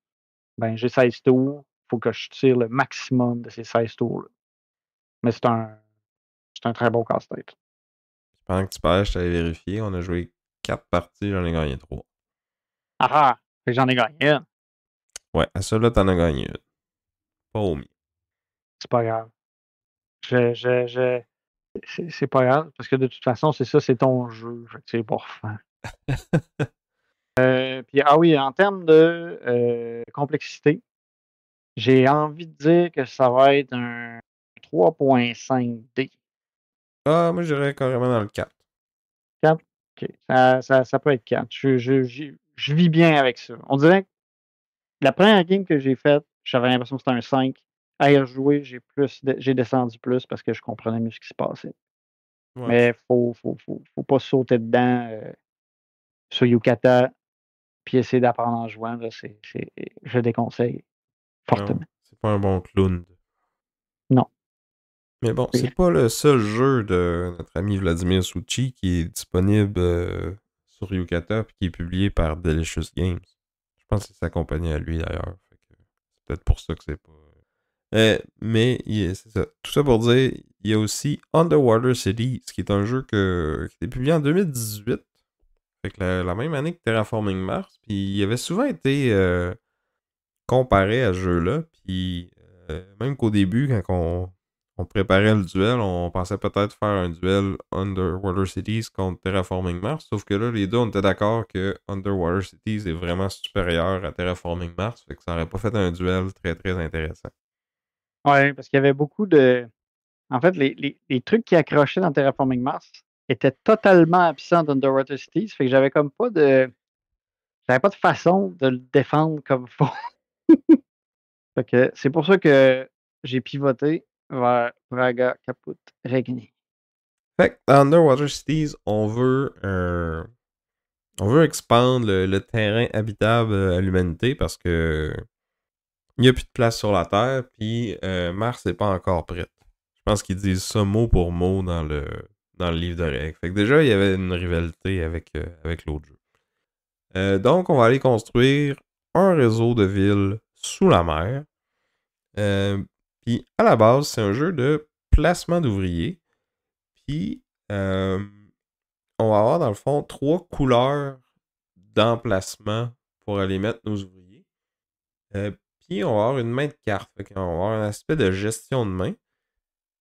ben, j'ai 16 tours, il faut que je tire le maximum de ces 16 tours-là. Mais c'est un très bon casse-tête. Pendant que tu parlais, je t'avais vérifié. On a joué 4 parties, j'en ai gagné 3. Ah ah! Fait que j'en ai gagné une, Ouais, à celle-là, t'en as gagné une. Pas au mieux. c'est pas grave. Je c'est pas grave parce que de toute façon, c'est ça, c'est ton jeu, fait que c'est pas refaire. Puis ah oui, en termes de, complexité, j'ai envie de dire que ça va être un 3,5D. Ah, moi, j'irais carrément dans le 4. 4? OK. Ça peut être calme. Je vis bien avec ça. On dirait que la première game que j'ai faite, j'avais l'impression que c'était un 5. À y rejouer, j'ai descendu plus parce que je comprenais mieux ce qui se passait. Ouais. Mais faut pas sauter dedans, sur Yucata, puis essayer d'apprendre en jouant, là, je déconseille Non, fortement. c'est pas un bon clown. Non. Mais bon, c'est Oui. pas le seul jeu de notre ami Vladimir Succi qui est disponible sur Yucata et qui est publié par Delicious Games. Je pense que c'est sa compagnie à lui d'ailleurs. C'est peut-être pour ça que c'est pas. C'est ça. Tout ça pour dire, il y a aussi Underwater City, ce qui est un jeu qui a été publié en 2018. Fait que la même année que Terraforming Mars. Puis il avait souvent été comparé à ce jeu-là. Puis même qu'au début, quand on préparait le duel, on pensait peut-être faire un duel Underwater Cities contre Terraforming Mars. Sauf que là, les deux, on était d'accord que Underwater Cities est vraiment supérieur à Terraforming Mars. Fait que ça aurait pas fait un duel très très intéressant. Ouais, parce qu'il y avait beaucoup de en fait, les trucs qui accrochaient dans Terraforming Mars étaient totalement absents d'Underwater Cities, fait que j'avais pas de façon de le défendre comme faut. Fait que c'est pour ça que j'ai pivoté vers Praga Caput Regni. Fait que dans Underwater Cities, on veut expandre le terrain habitable à l'humanité parce que il n'y a plus de place sur la Terre, puis Mars n'est pas encore prête. Je pense qu'ils disent ça mot pour mot dans le livre de règles. Fait que déjà, il y avait une rivalité avec l'autre jeu. Donc, on va aller construire un réseau de villes sous la mer. Euh, Puis, à la base, c'est un jeu de placement d'ouvriers. Puis, on va avoir dans le fond 3 couleurs d'emplacement pour aller mettre nos ouvriers. Puis on va avoir une main de carte. Fait qu'on va avoir un aspect de gestion de main.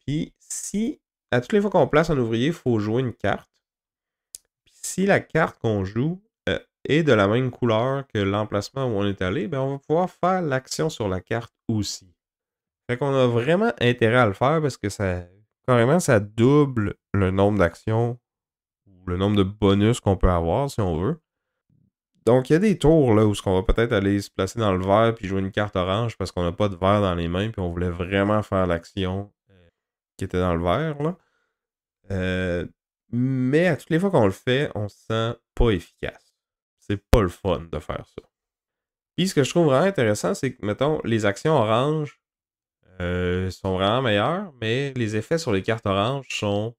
Puis si, à toutes les fois qu'on place un ouvrier, il faut jouer une carte. Puis si la carte qu'on joue est de la même couleur que l'emplacement où on est allé, ben on va pouvoir faire l'action sur la carte aussi. Fait qu'on a vraiment intérêt à le faire parce que carrément, ça double le nombre d'actions ou le nombre de bonus qu'on peut avoir si on veut. Donc, il y a des tours là où on va peut-être aller se placer dans le vert puis jouer une carte orange parce qu'on n'a pas de vert dans les mains puis on voulait vraiment faire l'action qui était dans le vert. Là. Mais à toutes les fois qu'on le fait, on se sent pas efficace. C'est pas le fun de faire ça. Puis ce que je trouve vraiment intéressant, c'est que, mettons, les actions oranges sont vraiment meilleures, mais les effets sur les cartes oranges sont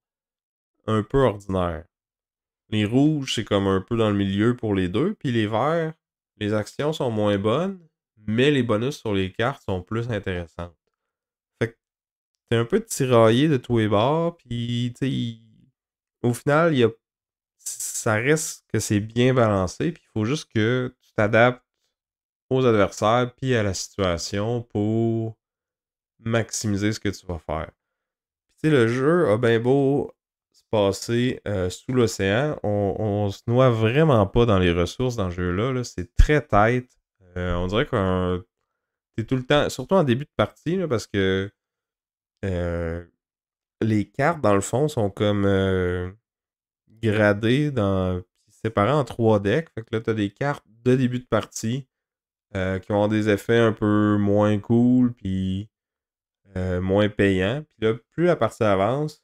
un peu ordinaires. Les rouges, c'est comme un peu dans le milieu pour les deux. Puis les verts, les actions sont moins bonnes, mais les bonus sur les cartes sont plus intéressantes. Fait que t'es un peu tiraillé de tous les bords. Puis, tu sais, au final, ça reste que c'est bien balancé. Puis il faut juste que tu t'adaptes aux adversaires puis à la situation pour maximiser ce que tu vas faire. Puis, tu sais, le jeu a bien beau se passer sous l'océan. On se noie vraiment pas dans les ressources dans ce jeu-là. Là. C'est très tight. On dirait que t'es tout le temps, surtout en début de partie, là, parce que euh, les cartes, dans le fond, sont comme gradées, séparées en 3 decks. Fait que là, t'as des cartes de début de partie qui ont des effets un peu moins cool, puis moins payants. Puis là, plus la partie avance,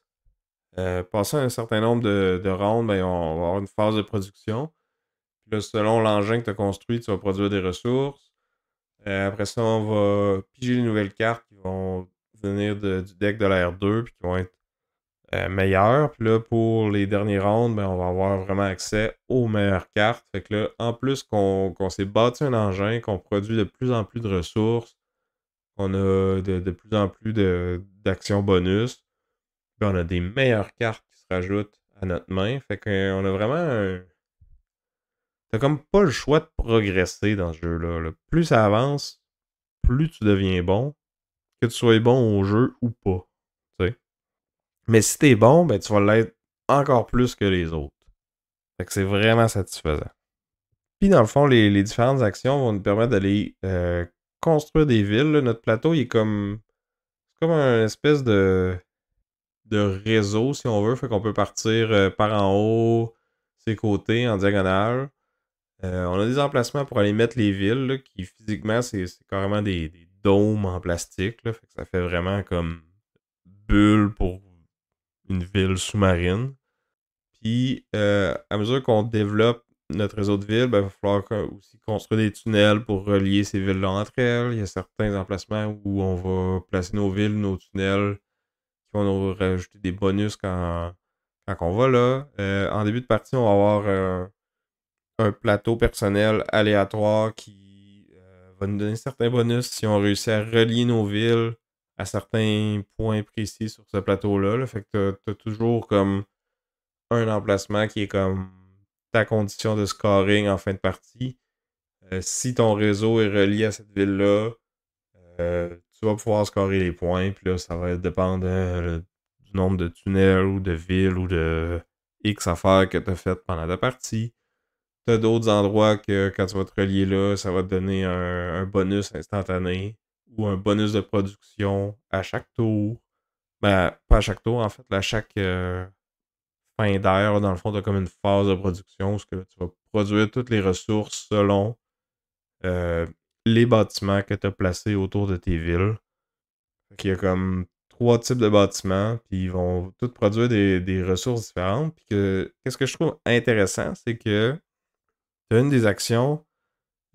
passé un certain nombre de rondes, ben, on va avoir une phase de production. Puis là, selon l'engin que tu as construit, tu vas produire des ressources. Après ça, on va piger les nouvelles cartes qui vont venir du deck de la R2 puis qui vont être meilleures. Puis là, pour les dernières rondes, ben, on va avoir vraiment accès aux meilleures cartes. Fait que là, en plus qu'on s'est bâti un engin, qu'on produit de plus en plus de ressources, qu'on a de plus en plus d'actions bonus, puis on a des meilleures cartes qui se rajoutent à notre main. Fait qu'on a vraiment T'as comme pas le choix de progresser dans ce jeu-là. Là. Plus ça avance, plus tu deviens bon, que tu sois bon au jeu ou pas. T'sais. Mais si t'es bon, ben tu vas l'être encore plus que les autres. Fait que c'est vraiment satisfaisant. Puis dans le fond, les différentes actions vont nous permettre d'aller construire des villes. Là. Notre plateau, il est comme un espèce de réseau, si on veut. Fait qu'on peut partir par en haut. ses côtés en diagonale. On a des emplacements pour aller mettre les villes, là, qui physiquement, c'est carrément des dômes en plastique. Là, fait que ça fait vraiment comme bulle pour une ville sous-marine. Puis, à mesure qu'on développe notre réseau de villes, ben, il va falloir aussi construire des tunnels pour relier ces villes-là entre elles. Il y a certains emplacements où on va placer nos villes, nos tunnels, qui vont nous rajouter des bonus quand on va là. En début de partie, on va avoir un plateau personnel aléatoire qui va nous donner certains bonus si on réussit à relier nos villes à certains points précis sur ce plateau-là. Là. Fait que t'as toujours comme un emplacement qui est comme ta condition de scoring en fin de partie. Si ton réseau est relié à cette ville-là, tu vas pouvoir scorer les points. Puis là, ça va dépendre du nombre de tunnels ou de villes ou de X affaires que tu as faites pendant ta partie. Tu as d'autres endroits que quand tu vas te relier là, ça va te donner un bonus instantané ou un bonus de production à chaque tour. Ben, pas à chaque tour, en fait, à chaque fin d'air, dans le fond, tu as comme une phase de production où tu vas produire toutes les ressources selon les bâtiments que tu as placés autour de tes villes. Il y a comme 3 types de bâtiments, puis ils vont tous produire des ressources différentes. Puis qu'est-ce que je trouve intéressant, c'est que tu as une des actions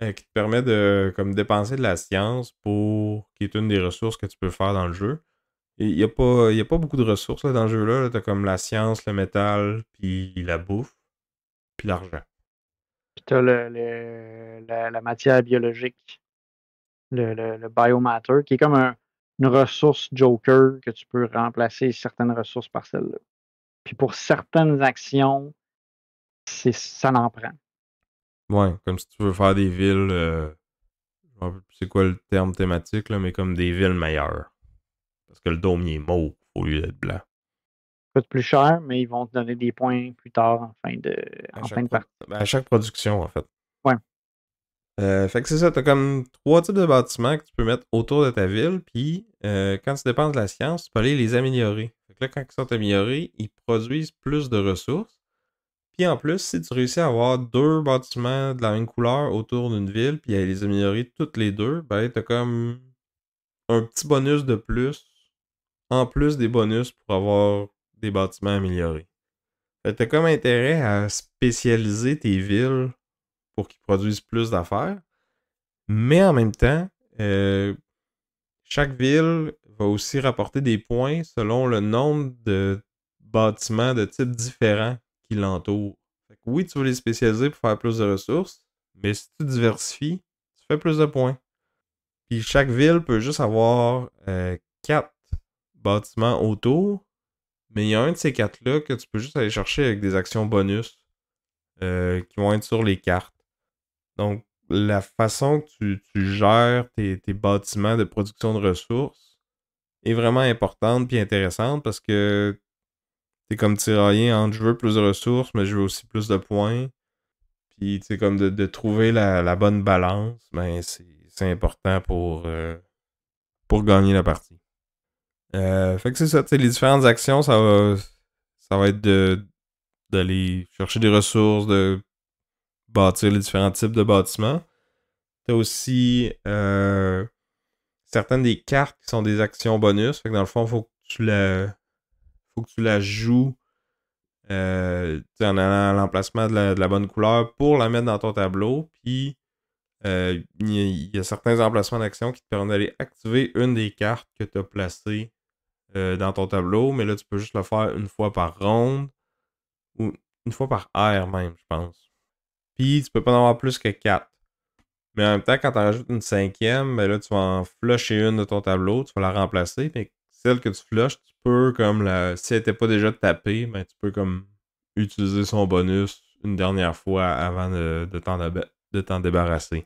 qui te permet de comme dépenser de la science qui est une des ressources que tu peux faire dans le jeu. Et il y a pas beaucoup de ressources là, dans le jeu-là. Tu as comme la science, le métal, puis la bouffe, puis l'argent. Puis tu as la matière biologique, le biomatter, qui est comme une ressource joker que tu peux remplacer certaines ressources par celle-là. Puis pour certaines actions, ça n'en prend. Ouais, comme si tu veux faire des villes. Je me rappelle plus c'est quoi le terme thématique, là, mais comme des villes meilleures. Parce que le dôme il est mauve au lieu d'être blanc. Ça coûte plus cher, mais ils vont te donner des points plus tard en fin de partie. À chaque production, en fait. Ouais. Fait que c'est ça, t'as comme 3 types de bâtiments que tu peux mettre autour de ta ville, puis quand tu dépenses de la science, tu peux aller les améliorer. Fait que là, quand ils sont améliorés, ils produisent plus de ressources. Puis en plus, si tu réussis à avoir 2 bâtiments de la même couleur autour d'une ville, puis à les améliorer toutes les deux, ben t'as comme un petit bonus de plus, en plus des bonus pour avoir des bâtiments améliorés. Fait que t'as comme intérêt à spécialiser tes villes pour qu'ils produisent plus d'affaires. Mais en même temps, chaque ville va aussi rapporter des points selon le nombre de bâtiments de types différents qui l'entourent. Fait que oui, tu veux les spécialiser pour faire plus de ressources, mais si tu diversifies, tu fais plus de points. Puis chaque ville peut juste avoir 4 bâtiments autour, mais il y a un de ces 4-là que tu peux juste aller chercher avec des actions bonus qui vont être sur les cartes. Donc, la façon que tu gères tes bâtiments de production de ressources est vraiment importante puis intéressante parce que t'es comme tiraillé entre je veux plus de ressources, mais je veux aussi plus de points. Puis, tu sais, comme de trouver la bonne balance, ben, c'est important pour gagner la partie. Fait que c'est ça, tu sais, les différentes actions, ça va être d'aller chercher des ressources, de bâtir les différents types de bâtiments. T'as aussi certaines des cartes qui sont des actions bonus. Fait que dans le fond, faut que tu la joues en allant à l'emplacement de la bonne couleur pour la mettre dans ton tableau. Puis il y a certains emplacements d'action qui te permettent d'aller activer une des cartes que tu as placées dans ton tableau. Mais là, tu peux juste le faire une fois par ronde ou une fois par air même, je pense. Puis tu peux pas en avoir plus que 4. Mais en même temps, quand tu en rajoutes une 5e, ben là, tu vas en flusher une de ton tableau, tu vas la remplacer. Mais celle que tu flushes, tu peux comme si elle n'était pas déjà tapée, ben tu peux comme utiliser son bonus une dernière fois avant de t'en débarrasser.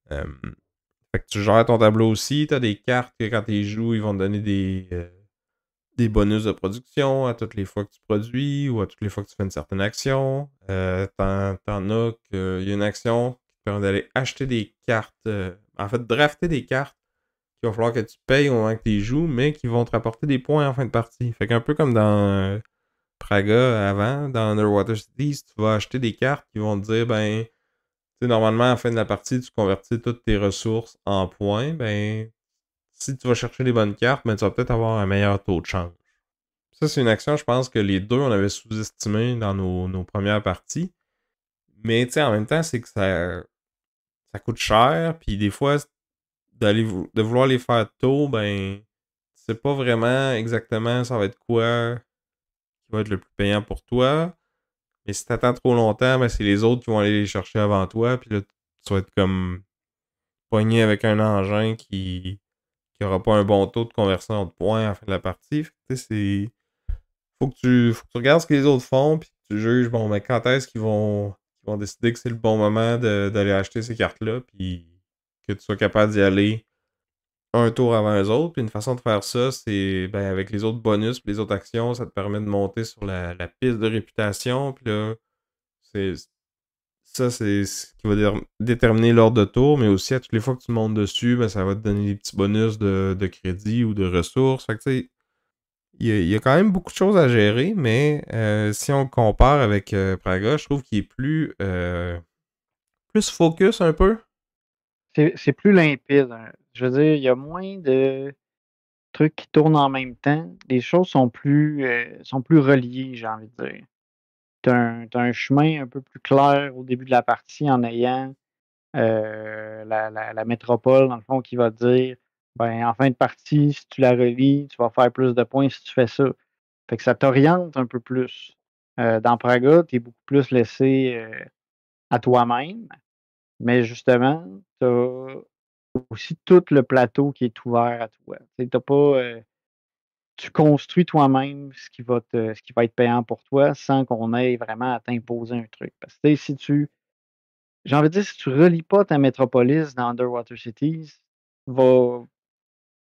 Fait que tu gères ton tableau aussi, tu as des cartes que quand tu les joues, ils vont te donner des bonus de production à toutes les fois que tu produis ou à toutes les fois que tu fais une certaine action. T'en as qu'il y a une action qui te permet d'aller acheter des cartes, en fait, drafter des cartes qu'il va falloir que tu payes au moment que tu les joues, mais qui vont te rapporter des points en fin de partie. Fait qu'un peu comme dans Praga avant, dans Underwater Cities, tu vas acheter des cartes qui vont te dire, ben, tu sais, normalement, à la fin de la partie, tu convertis toutes tes ressources en points, ben, si tu vas chercher les bonnes cartes, ben, tu vas peut-être avoir un meilleur taux de change. Ça, c'est une action, je pense, que les deux, on avait sous-estimé dans nos premières parties. Mais, tu sais, en même temps, c'est que ça coûte cher, puis des fois, de vouloir les faire tôt, ben, c'est pas vraiment exactement ça va être quoi qui va être le plus payant pour toi. Mais si t'attends trop longtemps, ben, c'est les autres qui vont aller les chercher avant toi, puis là, tu vas être comme pogné avec un engin qui aura pas un bon taux de conversion de points à la fin de la partie. Fait que, tu sais, c'est faut que tu regardes ce que les autres font, puis que tu juges, bon, mais quand est-ce qu'ils vont décider que c'est le bon moment d'aller acheter ces cartes-là, puis que tu sois capable d'y aller un tour avant les autres. Puis une façon de faire ça, c'est ben, avec les autres bonus, puis les autres actions, ça te permet de monter sur la piste de réputation, puis là, c'est c'est ce qui va déterminer l'ordre de tour, mais aussi à toutes les fois que tu montes dessus, ben, ça va te donner des petits bonus de crédit ou de ressources. Fait que tu sais, il y a quand même beaucoup de choses à gérer, mais si on le compare avec Praga, je trouve qu'il est plus focus un peu. C'est plus limpide, hein. Je veux dire, il y a moins de trucs qui tournent en même temps. Les choses sont plus reliées, j'ai envie de dire. Tu un chemin un peu plus clair au début de la partie en ayant, la métropole, dans le fond, qui va te dire, ben, en fin de partie, si tu la relis, tu vas faire plus de points si tu fais ça. Fait que ça t'oriente un peu plus. Dans Praga, tu es beaucoup plus laissé, à toi-même, mais justement, tu as aussi tout le plateau qui est ouvert à toi. Tu sais, pas, tu construis toi-même ce qui va être payant pour toi sans qu'on ait vraiment à t'imposer un truc. Parce que tu sais, si tu j'ai envie de dire, si tu relis pas ta métropolis dans Underwater Cities, va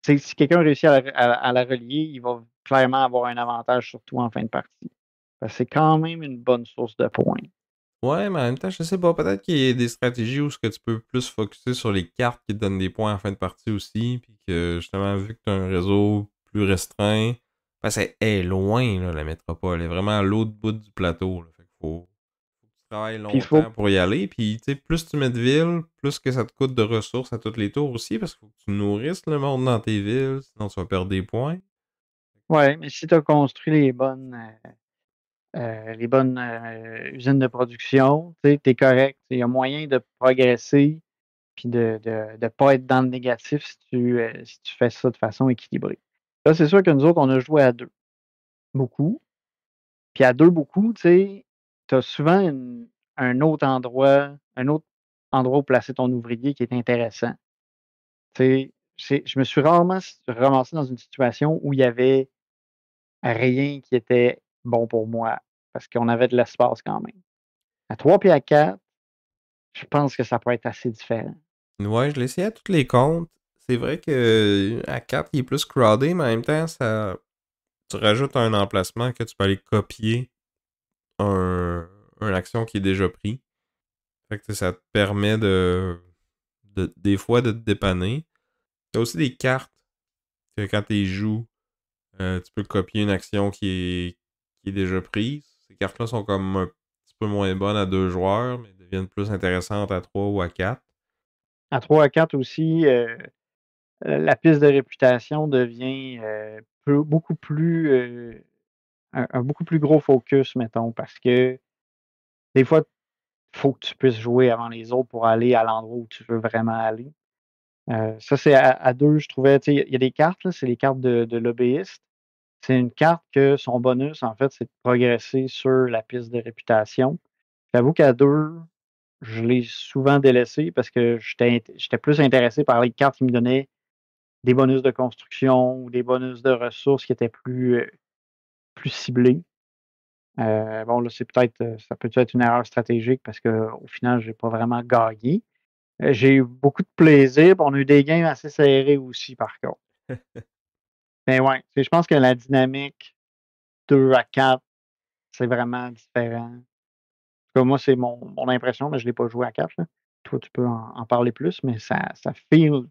tu sais, si quelqu'un réussit à la relier, il va clairement avoir un avantage sur toi en fin de partie. Parce que c'est quand même une bonne source de points. Ouais, mais en même temps, je sais pas, peut-être qu'il y a des stratégies où ce que tu peux plus focuser sur les cartes qui te donnent des points en fin de partie aussi, puis que justement, vu que tu as un réseau plus restreint, parce qu'elle est loin, là, la métropole, elle est vraiment à l'autre bout du plateau, là. Fait qu'il faut que tu travailles Puis il faut longtemps pour y aller, puis tu sais, plus tu mets de villes, plus que ça te coûte de ressources à tous les tours aussi, parce qu'il faut que tu nourrisses le monde dans tes villes, sinon tu vas perdre des points. ouais, mais si tu as construit les bonnes, usines de production, tu es correct. Il y a moyen de progresser puis de pas être dans le négatif si tu fais ça de façon équilibrée. Là, c'est sûr que nous autres, on a joué à 2 beaucoup. Puis à 2 beaucoup, tu as souvent un autre endroit où placer ton ouvrier qui est intéressant. Tu sais, je me suis rarement ramassé dans une situation où il y avait rien qui était bon pour moi, parce qu'on avait de l'espace quand même. À 3 puis à 4, je pense que ça peut être assez différent. Ouais, je l'ai essayé à tous les comptes. C'est vrai que à 4 il est plus crowded, mais en même temps, tu rajoutes un emplacement que tu peux aller copier une action qui est déjà pris. Fait que ça te permet des fois de te dépanner. T'as aussi des cartes que quand tu joues, tu peux copier une action qui est déjà prise. Ces cartes-là sont comme un petit peu moins bonnes à 2 joueurs, mais deviennent plus intéressantes à 3 ou à 4. À 3 à 4 aussi, la piste de réputation devient, beaucoup plus, un beaucoup plus gros focus, mettons, parce que des fois, il faut que tu puisses jouer avant les autres pour aller à l'endroit où tu veux vraiment aller. Ça, c'est à 2, je trouvais, tu sais, il y a des cartes, là, c'est les cartes de l'obéiste. C'est une carte que son bonus, en fait, c'est de progresser sur la piste de réputation. J'avoue qu'à 2, je l'ai souvent délaissé parce que j'étais plus intéressé par les cartes qui me donnaient des bonus de construction ou des bonus de ressources qui étaient plus ciblés. Bon, là, c'est peut-être, ça peut être une erreur stratégique parce qu'au final, j'ai pas vraiment gagné. J'ai eu beaucoup de plaisir, puis on a eu des gains assez serrés aussi, par contre. Mais ouais, tu sais, je pense que la dynamique 2 à 4, c'est vraiment différent. En tout cas, moi, c'est mon impression, mais je l'ai pas joué à 4 là. Toi, tu peux en parler plus, mais ça feel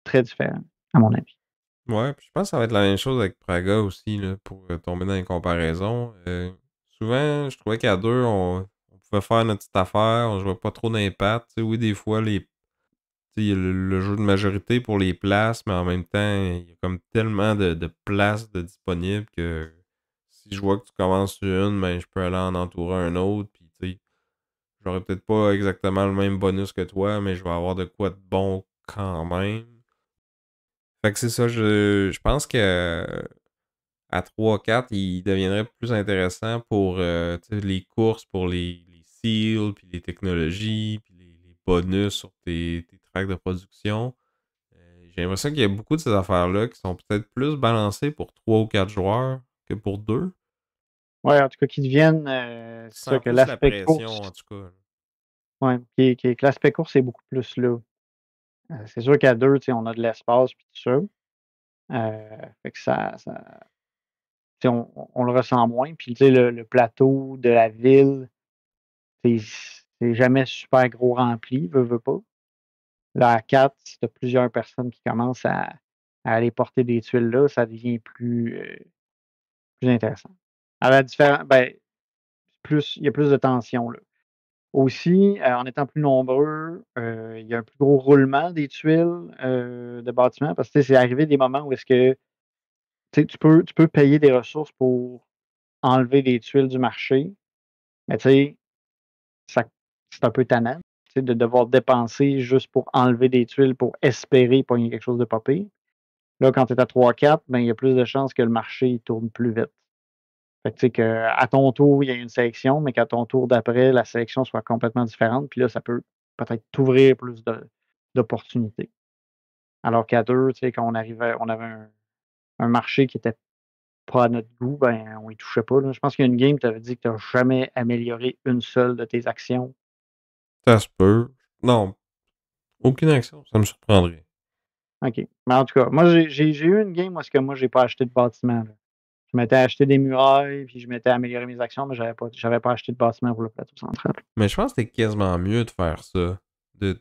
très différent, à mon avis. Ouais, puis je pense que ça va être la même chose avec Praga aussi, là, pour tomber dans les comparaisons. Souvent, je trouvais qu'à deux, on pouvait faire notre petite affaire, on jouait pas trop d'impact. Tu sais, oui, des fois, il y a le jeu de majorité pour les places, mais en même temps, il y a comme tellement de places de disponibles que si je vois que tu commences sur une, ben, je peux aller en entourer un autre, puis tu sais, j'aurai peut-être pas exactement le même bonus que toi, mais je vais avoir de quoi de bon quand même. Fait que c'est ça, je pense que à 3-4, il deviendrait plus intéressant pour tu sais, les courses, pour les seals, puis les technologies, puis les bonus sur tes tracks de production. J'ai l'impression qu'il y a beaucoup de ces affaires-là qui sont peut-être plus balancées pour 3 ou 4 joueurs que pour 2. Ouais, en tout cas, qui deviennent, Tu c'est ça, sens que plus la l'aspect pression, course, en tout cas. ouais, que l'aspect course est beaucoup plus là. C'est sûr qu'à deux, tu sais, on a de l'espace puis tout ça. Fait que tu sais, on le ressent moins. Puis, tu sais, le plateau de la ville, c'est c'est jamais super gros rempli, veux pas. Là, à 4, si tu as plusieurs personnes qui commencent à aller porter des tuiles là, ça devient plus intéressant. À la différen ben, plus il y a plus de tension, là. Aussi, en étant plus nombreux, il y a un plus gros roulement des tuiles, de bâtiments parce que, tu sais, c'est arrivé des moments où est-ce que, tu sais, tu peux payer des ressources pour enlever des tuiles du marché, mais tu sais, ça c'est un peu tannant, tu sais, de devoir dépenser juste pour enlever des tuiles pour espérer pogner quelque chose de pas pire. Là, quand tu es à 3-4, ben, il y a plus de chances que le marché il tourne plus vite. Fait que, tu sais, qu'à ton tour, il y a une sélection, mais qu'à ton tour d'après, la sélection soit complètement différente. Puis là, ça peut peut-être t'ouvrir plus d'opportunités. Alors qu'à deux, tu sais, quand on avait un marché qui était pas à notre goût, ben, on y touchait pas, là. Je pense qu'il y a une game, tu avais dit que tu as jamais amélioré une seule de tes actions. Ça se peut. Non, aucune action, ça me surprendrait. OK. Mais en tout cas, moi, j'ai eu une game où est-ce que moi, j'ai pas acheté de bâtiment, là. Je m'étais acheté des murailles, puis je m'étais amélioré mes actions, mais j'avais pas acheté de bâtiment pour le plateau central. Mais je pense que c'est quasiment mieux de faire ça. De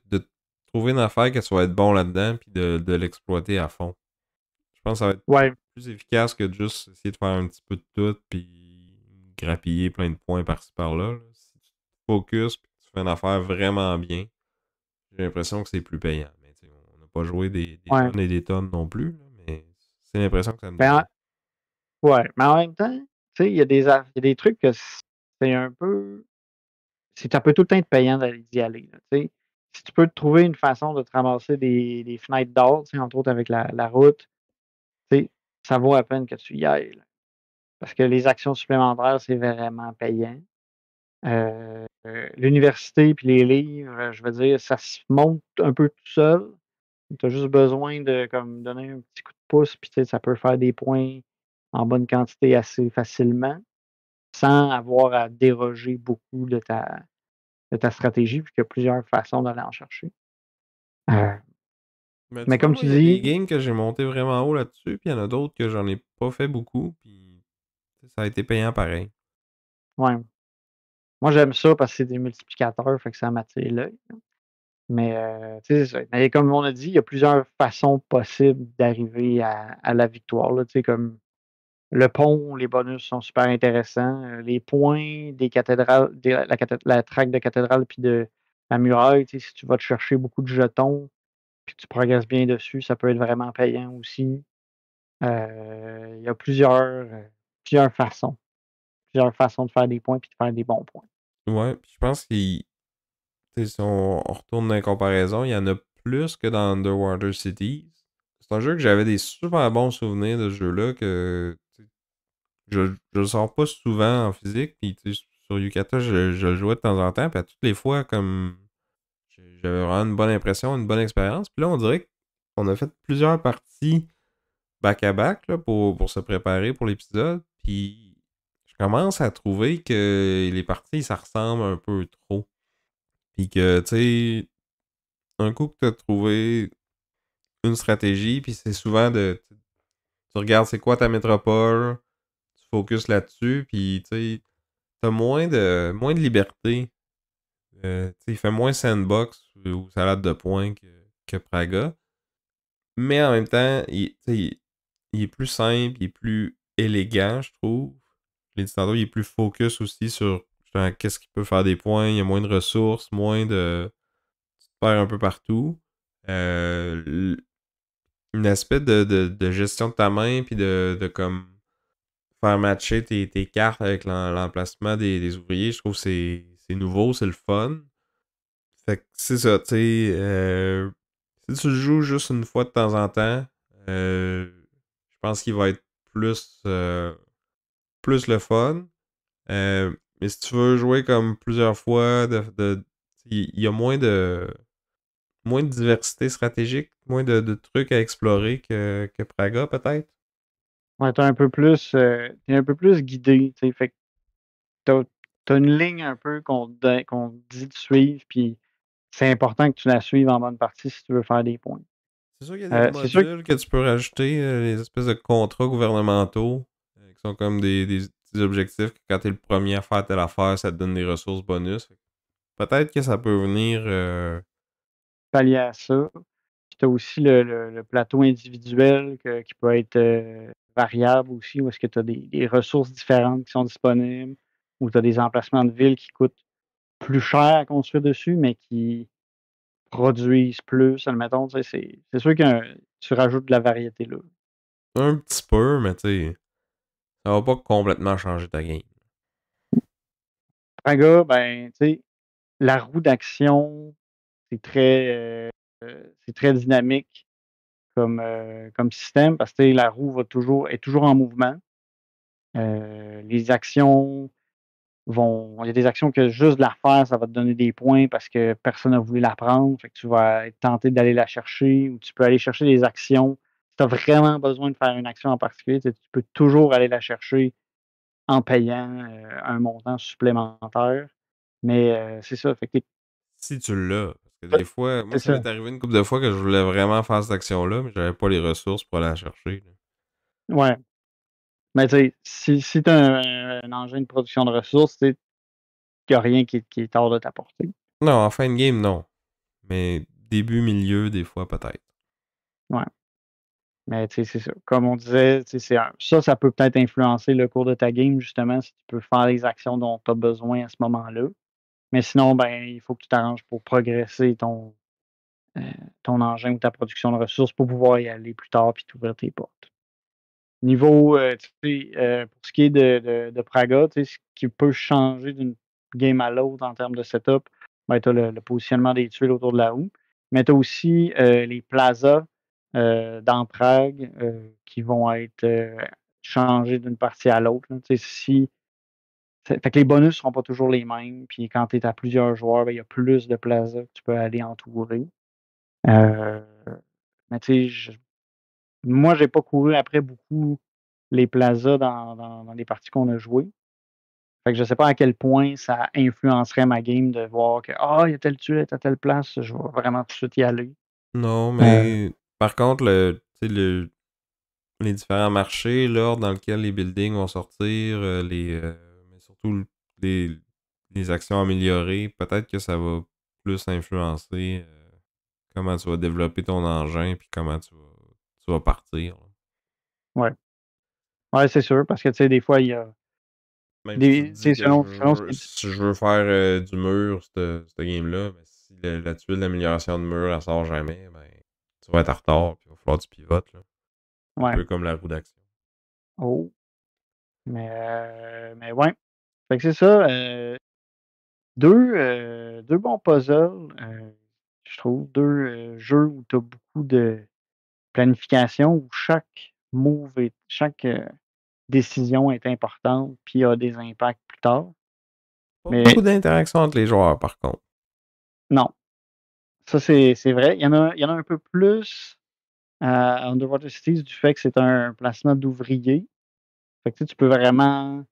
trouver une affaire que tu vas être bon là-dedans, puis de l'exploiter à fond. Je pense que ça va être Ouais, plus efficace que de juste essayer de faire un petit peu de tout, puis grappiller plein de points par-ci par-là, là. Si tu te focuses, puis que tu fais une affaire vraiment bien, j'ai l'impression que c'est plus payant. Mais tu sais, on n'a pas joué des ouais. tonnes et des tonnes non plus, là, mais c'est l'impression que ça me Ben, donnait. ouais, mais en même temps, tu sais, il y a des trucs que c'est un peu ça peut tout le temps être payant d'y aller, là, tu sais. Si tu peux te trouver une façon de te ramasser des fenêtres d'or, tu sais, entre autres avec la route, tu sais, ça vaut à peine que tu y ailles, là. Parce que les actions supplémentaires, c'est vraiment payant. L'université puis les livres, je veux dire, ça se monte un peu tout seul. Tu as juste besoin de comme donner un petit coup de pouce, puis tu sais, ça peut faire des points en bonne quantité assez facilement, sans avoir à déroger beaucoup de ta stratégie, puis qu'il y a plusieurs façons d'aller en chercher. Heu, Mais tu mais vois, comme moi, tu il y a des dis, games que j'ai monté vraiment haut là-dessus, puis il y en a d'autres que j'en ai pas fait beaucoup, puis ça a été payant pareil. ouais, moi j'aime ça parce que c'est des multiplicateurs, fait que ça m'attire l'œil. Mais, tu sais, c'est ça. Mais comme on a dit, il y a plusieurs façons possibles d'arriver à la victoire, là, tu sais, comme le pont, les bonus sont super intéressants. Les points des cathédrales, la traque de cathédrale puis de la muraille, tu sais, si tu vas te chercher beaucoup de jetons puis que tu progresses bien dessus, ça peut être vraiment payant aussi. Il y a plusieurs façons de faire des points puis de faire des bons points. Ouais, puis je pense que si on retourne dans les comparaisons, il y en a plus que dans Underwater Cities. C'est un jeu que j'avais des super bons souvenirs de ce jeu-là que tu sais, je le sors pas souvent en physique. Puis tu sais, sur Yukata, je le jouais de temps en temps. Puis à toutes les fois, comme j'avais vraiment une bonne impression, une bonne expérience. Puis là, on dirait qu'on a fait plusieurs parties back-à-back là, pour se préparer pour l'épisode. Puis je commence à trouver que les parties, ça ressemble un peu trop. Puis que, tu sais, un coup que tu as trouvé une stratégie, puis c'est souvent tu regardes c'est quoi ta métropole, tu focuses là-dessus, puis tu sais, t'as moins de liberté. Tu sais, il fait moins sandbox ou salade de points que Praga. Mais en même temps, tu sais, il est plus simple, il est plus élégant, je trouve. Je l'ai dit tantôt, il est plus focus aussi sur justement, qu'est-ce qui peut faire des points. Il y a moins de ressources, moins de faire un peu partout. Euh, un aspect de gestion de ta main, puis de comme faire matcher tes cartes avec l'emplacement des ouvriers, je trouve que c'est nouveau, c'est le fun. Fait que c'est ça, tu sais. Si tu le joues juste une fois de temps en temps, je pense qu'il va être plus le fun. Mais si tu veux jouer comme plusieurs fois, il y a moins de diversité stratégique, moins de trucs à explorer que Praga, peut-être. Ouais, t'es un peu plus guidé, tu sais, fait que t'as as une ligne un peu qu'on te dit de suivre, puis c'est important que tu la suives en bonne partie si tu veux faire des points. C'est sûr qu'il y a des C'est sûr que modules que tu peux rajouter, les espèces de contrats gouvernementaux, qui sont comme des petits objectifs que quand t'es le premier à faire telle affaire, ça te donne des ressources bonus. Peut-être que ça peut venir. pallier à ça. Puis tu as aussi le plateau individuel qui peut être, variable aussi, où est-ce que tu as des ressources différentes qui sont disponibles, où tu as des emplacements de ville qui coûtent plus cher à construire dessus, mais qui produisent plus, admettons, tu sais, c'est sûr que tu rajoutes de la variété là. Un petit peu, mais tu sais, ça va pas complètement changer ta game. Praga, ben, tu sais, la roue d'action, c'est c'est très dynamique comme système parce que, tu sais, la roue est toujours en mouvement. Les actions il y a des actions que juste de la faire, ça va te donner des points parce que personne n'a voulu la prendre. Fait que tu vas être tenté d'aller la chercher ou tu peux aller chercher des actions. Si tu as vraiment besoin de faire une action en particulier, tu peux toujours aller la chercher en payant, un montant supplémentaire. Mais, c'est ça, fait que Si tu l'as. Parce que des fois, moi, c'est ça ça. m'est arrivé une couple de fois que je voulais vraiment faire cette action-là, mais j'avais pas les ressources pour aller la chercher, là. Ouais. Mais tu sais, si tu as un engin de production de ressources, tu sais, il y a rien qui est hors de ta portée. Non, en fin de game, non. Mais début, milieu, des fois, peut-être. Ouais. Mais tu sais, c'est ça. Comme on disait, tu sais, ça peut peut-être influencer le cours de ta game, justement, si tu peux faire les actions dont tu as besoin à ce moment-là. Mais sinon, ben, il faut que tu t'arranges pour progresser heu, ton engin ou ta production de ressources pour pouvoir y aller plus tard puis t'ouvrir tes portes. Niveau, tu sais, pour ce qui est de Praga, tu sais, ce qui peut changer d'une game à l'autre en termes de setup, ben, tu as le positionnement des tuiles autour de la roue, mais tu as aussi, les plazas, dans Prague, qui vont être, changés d'une partie à l'autre, là. Tu sais, si fait que les bonus seront pas toujours les mêmes, puis quand tu es à plusieurs joueurs, ben, il y a plus de plazas que tu peux aller entourer. Heu, mais tu sais, moi, j'ai pas couru après beaucoup les plazas dans les parties qu'on a jouées. Fait que je sais pas à quel point ça influencerait ma game de voir que: «Ah, il y a telle tuile est à telle place, je vais vraiment tout de suite y aller». Non, Heu, mais par contre, tu sais, les différents marchés, l'ordre dans lequel les buildings vont sortir, mais surtout les, les actions améliorées, peut-être que ça va plus influencer comment tu vas développer ton engin puis comment tu vas partir, là. ouais. Ouais, c'est sûr parce que, tu sais, des fois, il y a Même si tu te des tu dis sais, que je selon ce veux, qui est si je veux faire du mur, cette game-là, mais si la tuile d'amélioration de mur, elle sort jamais, ben, tu vas être en retard, puis il va falloir que tu pivotes, là. Un ouais. peu comme la roue d'action. Oh, mais ouais. Fait que c'est ça, 2 bons puzzles, je trouve, 2 jeux où tu as beaucoup de planification, où chaque, décision est importante, puis a des impacts plus tard. Pas beaucoup Mais d'interaction entre les joueurs, par contre. non, ça c'est vrai. Il y en a un peu plus à Underwater Cities du fait que c'est un placement d'ouvriers. Fait que tu sais, tu peux vraiment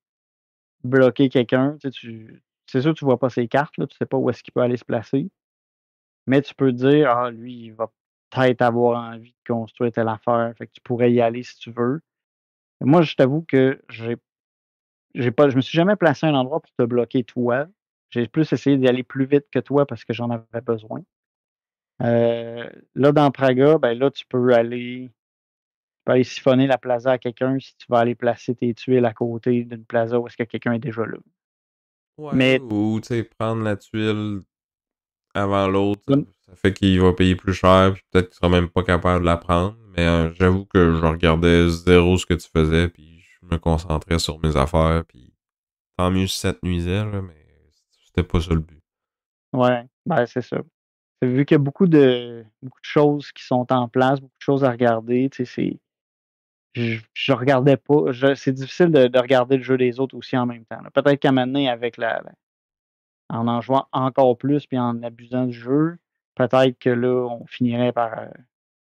bloquer quelqu'un. Tu sais, c'est sûr que tu vois pas ses cartes, là, tu sais pas où est-ce qu'il peut aller se placer, mais tu peux dire: «Ah lui, il va peut-être avoir envie de construire telle affaire, fait que tu pourrais y aller si tu veux». Moi, je t'avoue que je me suis jamais placé à un endroit pour te bloquer toi. J'ai plus essayé d'y aller plus vite que toi parce que j'en avais besoin. Là, dans Praga, ben là, tu peux peux aller siphonner la plaza à quelqu'un si tu vas aller placer tes tuiles à côté d'une plaza où est-ce que quelqu'un est déjà là. Ouais, Mais ou tu sais, prendre la tuile avant l'autre, comme- ça fait qu'il va payer plus cher, puis peut-être qu'il sera même pas capable de la prendre. Mais j'avoue que je regardais zéro ce que tu faisais, puis je me concentrais sur mes affaires, puis tant mieux si ça te nuisait, là, mais c'était pas ça le but. ouais, ben c'est ça. Vu qu'il y a beaucoup de choses qui sont en place, beaucoup de choses à regarder, tu sais, je regardais pas. C'est difficile de regarder le jeu des autres aussi en même temps, là. Peut-être qu'à un moment donné, avec en jouant encore plus puis en abusant du jeu, peut-être que là, on finirait par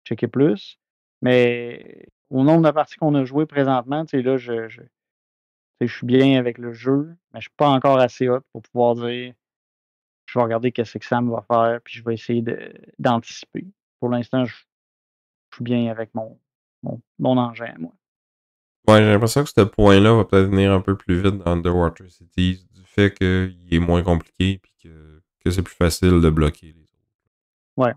checker plus. Mais au nombre de parties qu'on a jouées présentement, tu sais, là, tu sais, je suis bien avec le jeu, mais je suis pas encore assez hot pour pouvoir dire je vais regarder qu'est-ce que Sam va faire, puis je vais essayer d'anticiper. Pour l'instant, je suis bien avec mon engin à moi. Ouais, j'ai l'impression que ce point-là va peut-être venir un peu plus vite dans Underwater Cities, du fait qu'il est moins compliqué, puis que c'est plus facile de bloquer les autres. Ouais.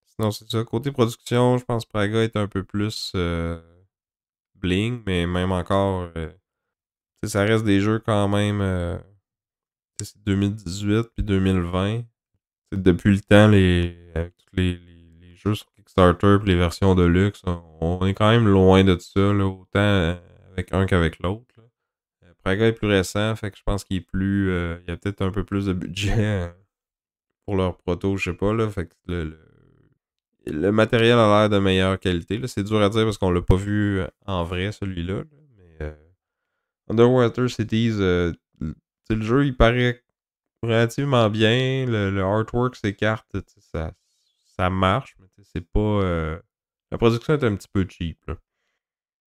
Sinon, c'est ça. Côté production, je pense que Praga est un peu plus bling, mais même encore, tu sais, ça reste des jeux quand même. Tu sais, c'est 2018 puis 2020. Tu sais, depuis le temps, avec tous les jeux sur Kickstarter puis les versions de luxe, on est quand même loin de ça, là, autant avec un qu'avec l'autre, là. Praga est plus récent, fait que je pense qu'il est plus. Il y a peut-être un peu plus de budget pour leur proto, je sais pas, là. Fait que le matériel a l'air de meilleure qualité, là. C'est dur à dire parce qu'on l'a pas vu en vrai, celui-là, là. Mais Underwater Cities, le jeu, il paraît relativement bien. Le artwork, ses cartes, ça marche, mais c'est pas. La production est un petit peu cheap, là.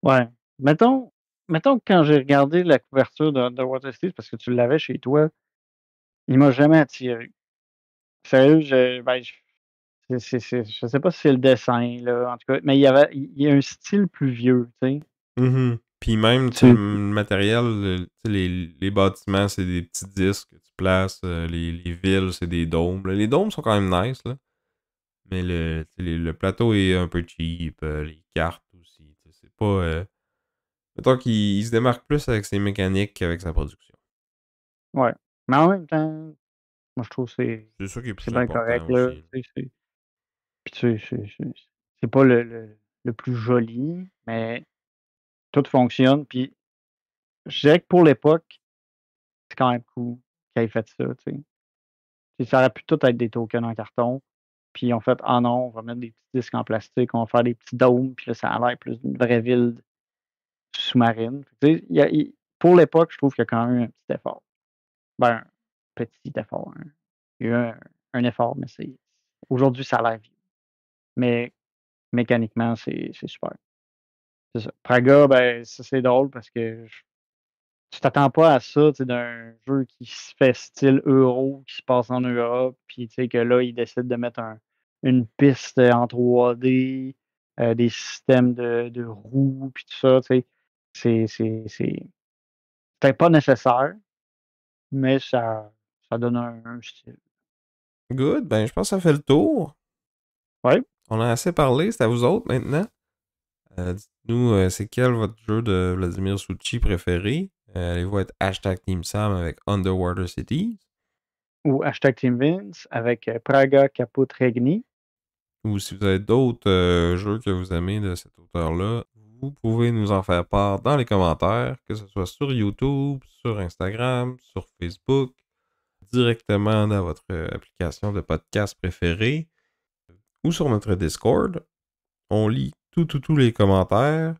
Ouais. Mettons, mettons que quand j'ai regardé la couverture de Water City, parce que tu l'avais chez toi, il m'a jamais attiré. Sérieux, je sais pas si c'est le dessin, là, en tout cas, mais il y a un style plus vieux, tu sais. Mhm. Puis même, tu sais, le matériel, tu sais, les bâtiments, c'est des petits disques que tu places. Les villes, c'est des dômes, là. Les dômes sont quand même nice, là. Mais tu sais, le plateau est un peu cheap. Les cartes aussi. Tu sais, c'est pas. Mettons qu'il il se démarque plus avec ses mécaniques qu'avec sa production. Ouais. Mais en même temps, moi, je trouve que C'est ça qui est c'est plus bien correct, important là. aussi, là. Tu sais, puis tu sais, c'est pas le plus joli, mais tout fonctionne. Puis je dirais que pour l'époque, c'est quand même cool qu'ils aient fait ça, tu sais. Puis ça aurait pu tout être des tokens en carton. Puis ils ont fait: «Ah non, on va mettre des petits disques en plastique, on va faire des petits dômes», puis là, ça a l'air plus d'une vraie ville sous-marine. Tu sais, pour l'époque, je trouve qu'il y a quand même un petit effort. Ben, un petit effort, hein. Il y a eu un effort, mais aujourd'hui, ça a l'air vieux. Mais mécaniquement, c'est super. C'est ça. Praga, ben, ça, c'est drôle parce que tu t'attends pas à ça, tu sais, d'un jeu qui se fait style euro, qui se passe en Europe, puis tu sais que là, ils décident de mettre une piste en 3D, des systèmes de roues, puis tout ça, tu sais. C'est peut-être pas nécessaire, mais ça donne un style. Good, ben je pense que ça fait le tour. Ouais. On a assez parlé, c'est à vous autres maintenant. Dites-nous, c'est quel votre jeu de Vladimir Suchi préféré? Allez-vous être hashtag Team Sam avec Underwater Cities? Ou hashtag Team Vince avec Praga Caput Regni. Ou si vous avez d'autres jeux que vous aimez de cet auteur-là, vous pouvez nous en faire part dans les commentaires, que ce soit sur YouTube, sur Instagram, sur Facebook, directement dans votre application de podcast préférée ou sur notre Discord. On lit tous les commentaires.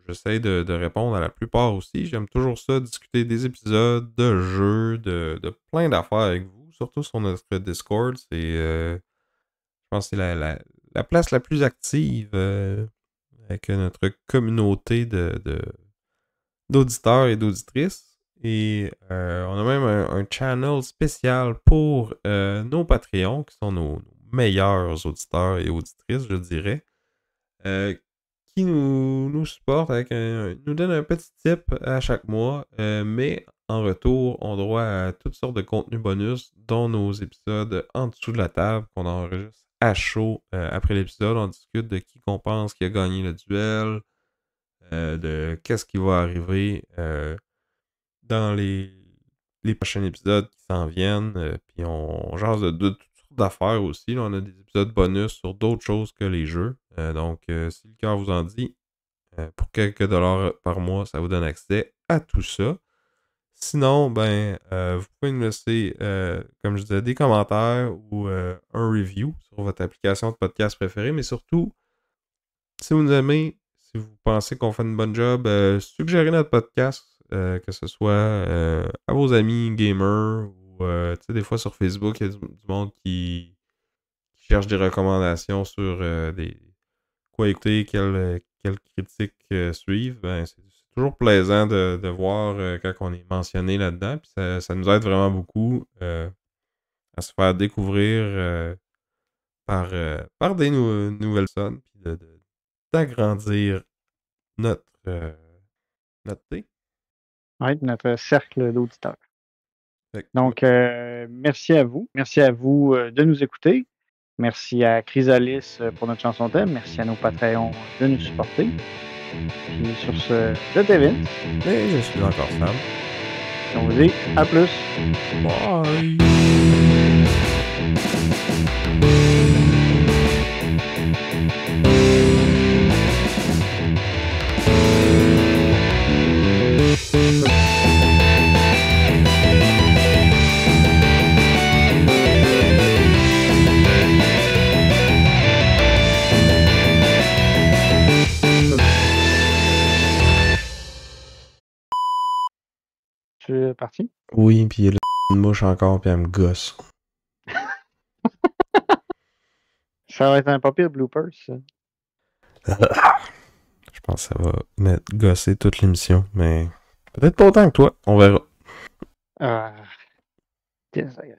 J'essaie de répondre à la plupart aussi. J'aime toujours ça, discuter des épisodes, de jeux, de plein d'affaires avec vous. Surtout sur notre Discord. Je pense que c'est la place la plus active avec notre communauté d'auditeurs et d'auditrices. Et on a même un channel spécial pour nos Patreons, qui sont nos meilleurs auditeurs et auditrices, je dirais. Euh, qui nous supporte nous donne un petit tip à chaque mois, mais en retour, on a droit à toutes sortes de contenus bonus, dont nos épisodes en dessous de la table qu'on enregistre à chaud après l'épisode. On discute de qui qu'on pense qui a gagné le duel, de qu'est-ce qui va arriver dans les prochains épisodes qui s'en viennent. Puis on jase de toutes sortes d'affaires aussi. Là, on a des épisodes bonus sur d'autres choses que les jeux. Donc, si le cœur vous en dit, pour quelques dollars par mois, ça vous donne accès à tout ça. Sinon, vous pouvez nous laisser, comme je disais, des commentaires ou un review sur votre application de podcast préférée. Mais surtout, si vous nous aimez, si vous pensez qu'on fait une bonne job, suggérez notre podcast, que ce soit à vos amis gamers ou des fois sur Facebook, il y a du monde qui cherche des recommandations sur des quoi écouter, quelles critiques suivre. C'est toujours plaisant de voir quand on est mentionné là-dedans. Puis ça nous aide vraiment beaucoup à se faire découvrir par des nouvelles personnes. Puis d'agrandir notre thé. Oui, notre cercle d'auditeurs. Donc, Ouais. merci à vous. Merci à vous de nous écouter. Merci à Chrysalis pour notre chanson thème. Merci à nos Patreons de nous supporter. Puis sur ce, je t'invite. Mais je suis encore Sam. On vous dit à plus. Bye! Tu es parti? Oui, puis il y a une mouche encore, puis elle me gosse. Ça va être un pas pire bloopers, ça. Je pense que ça va mettre gosser toute l'émission, mais peut-être pas autant que toi, on verra. Ah, désagréable.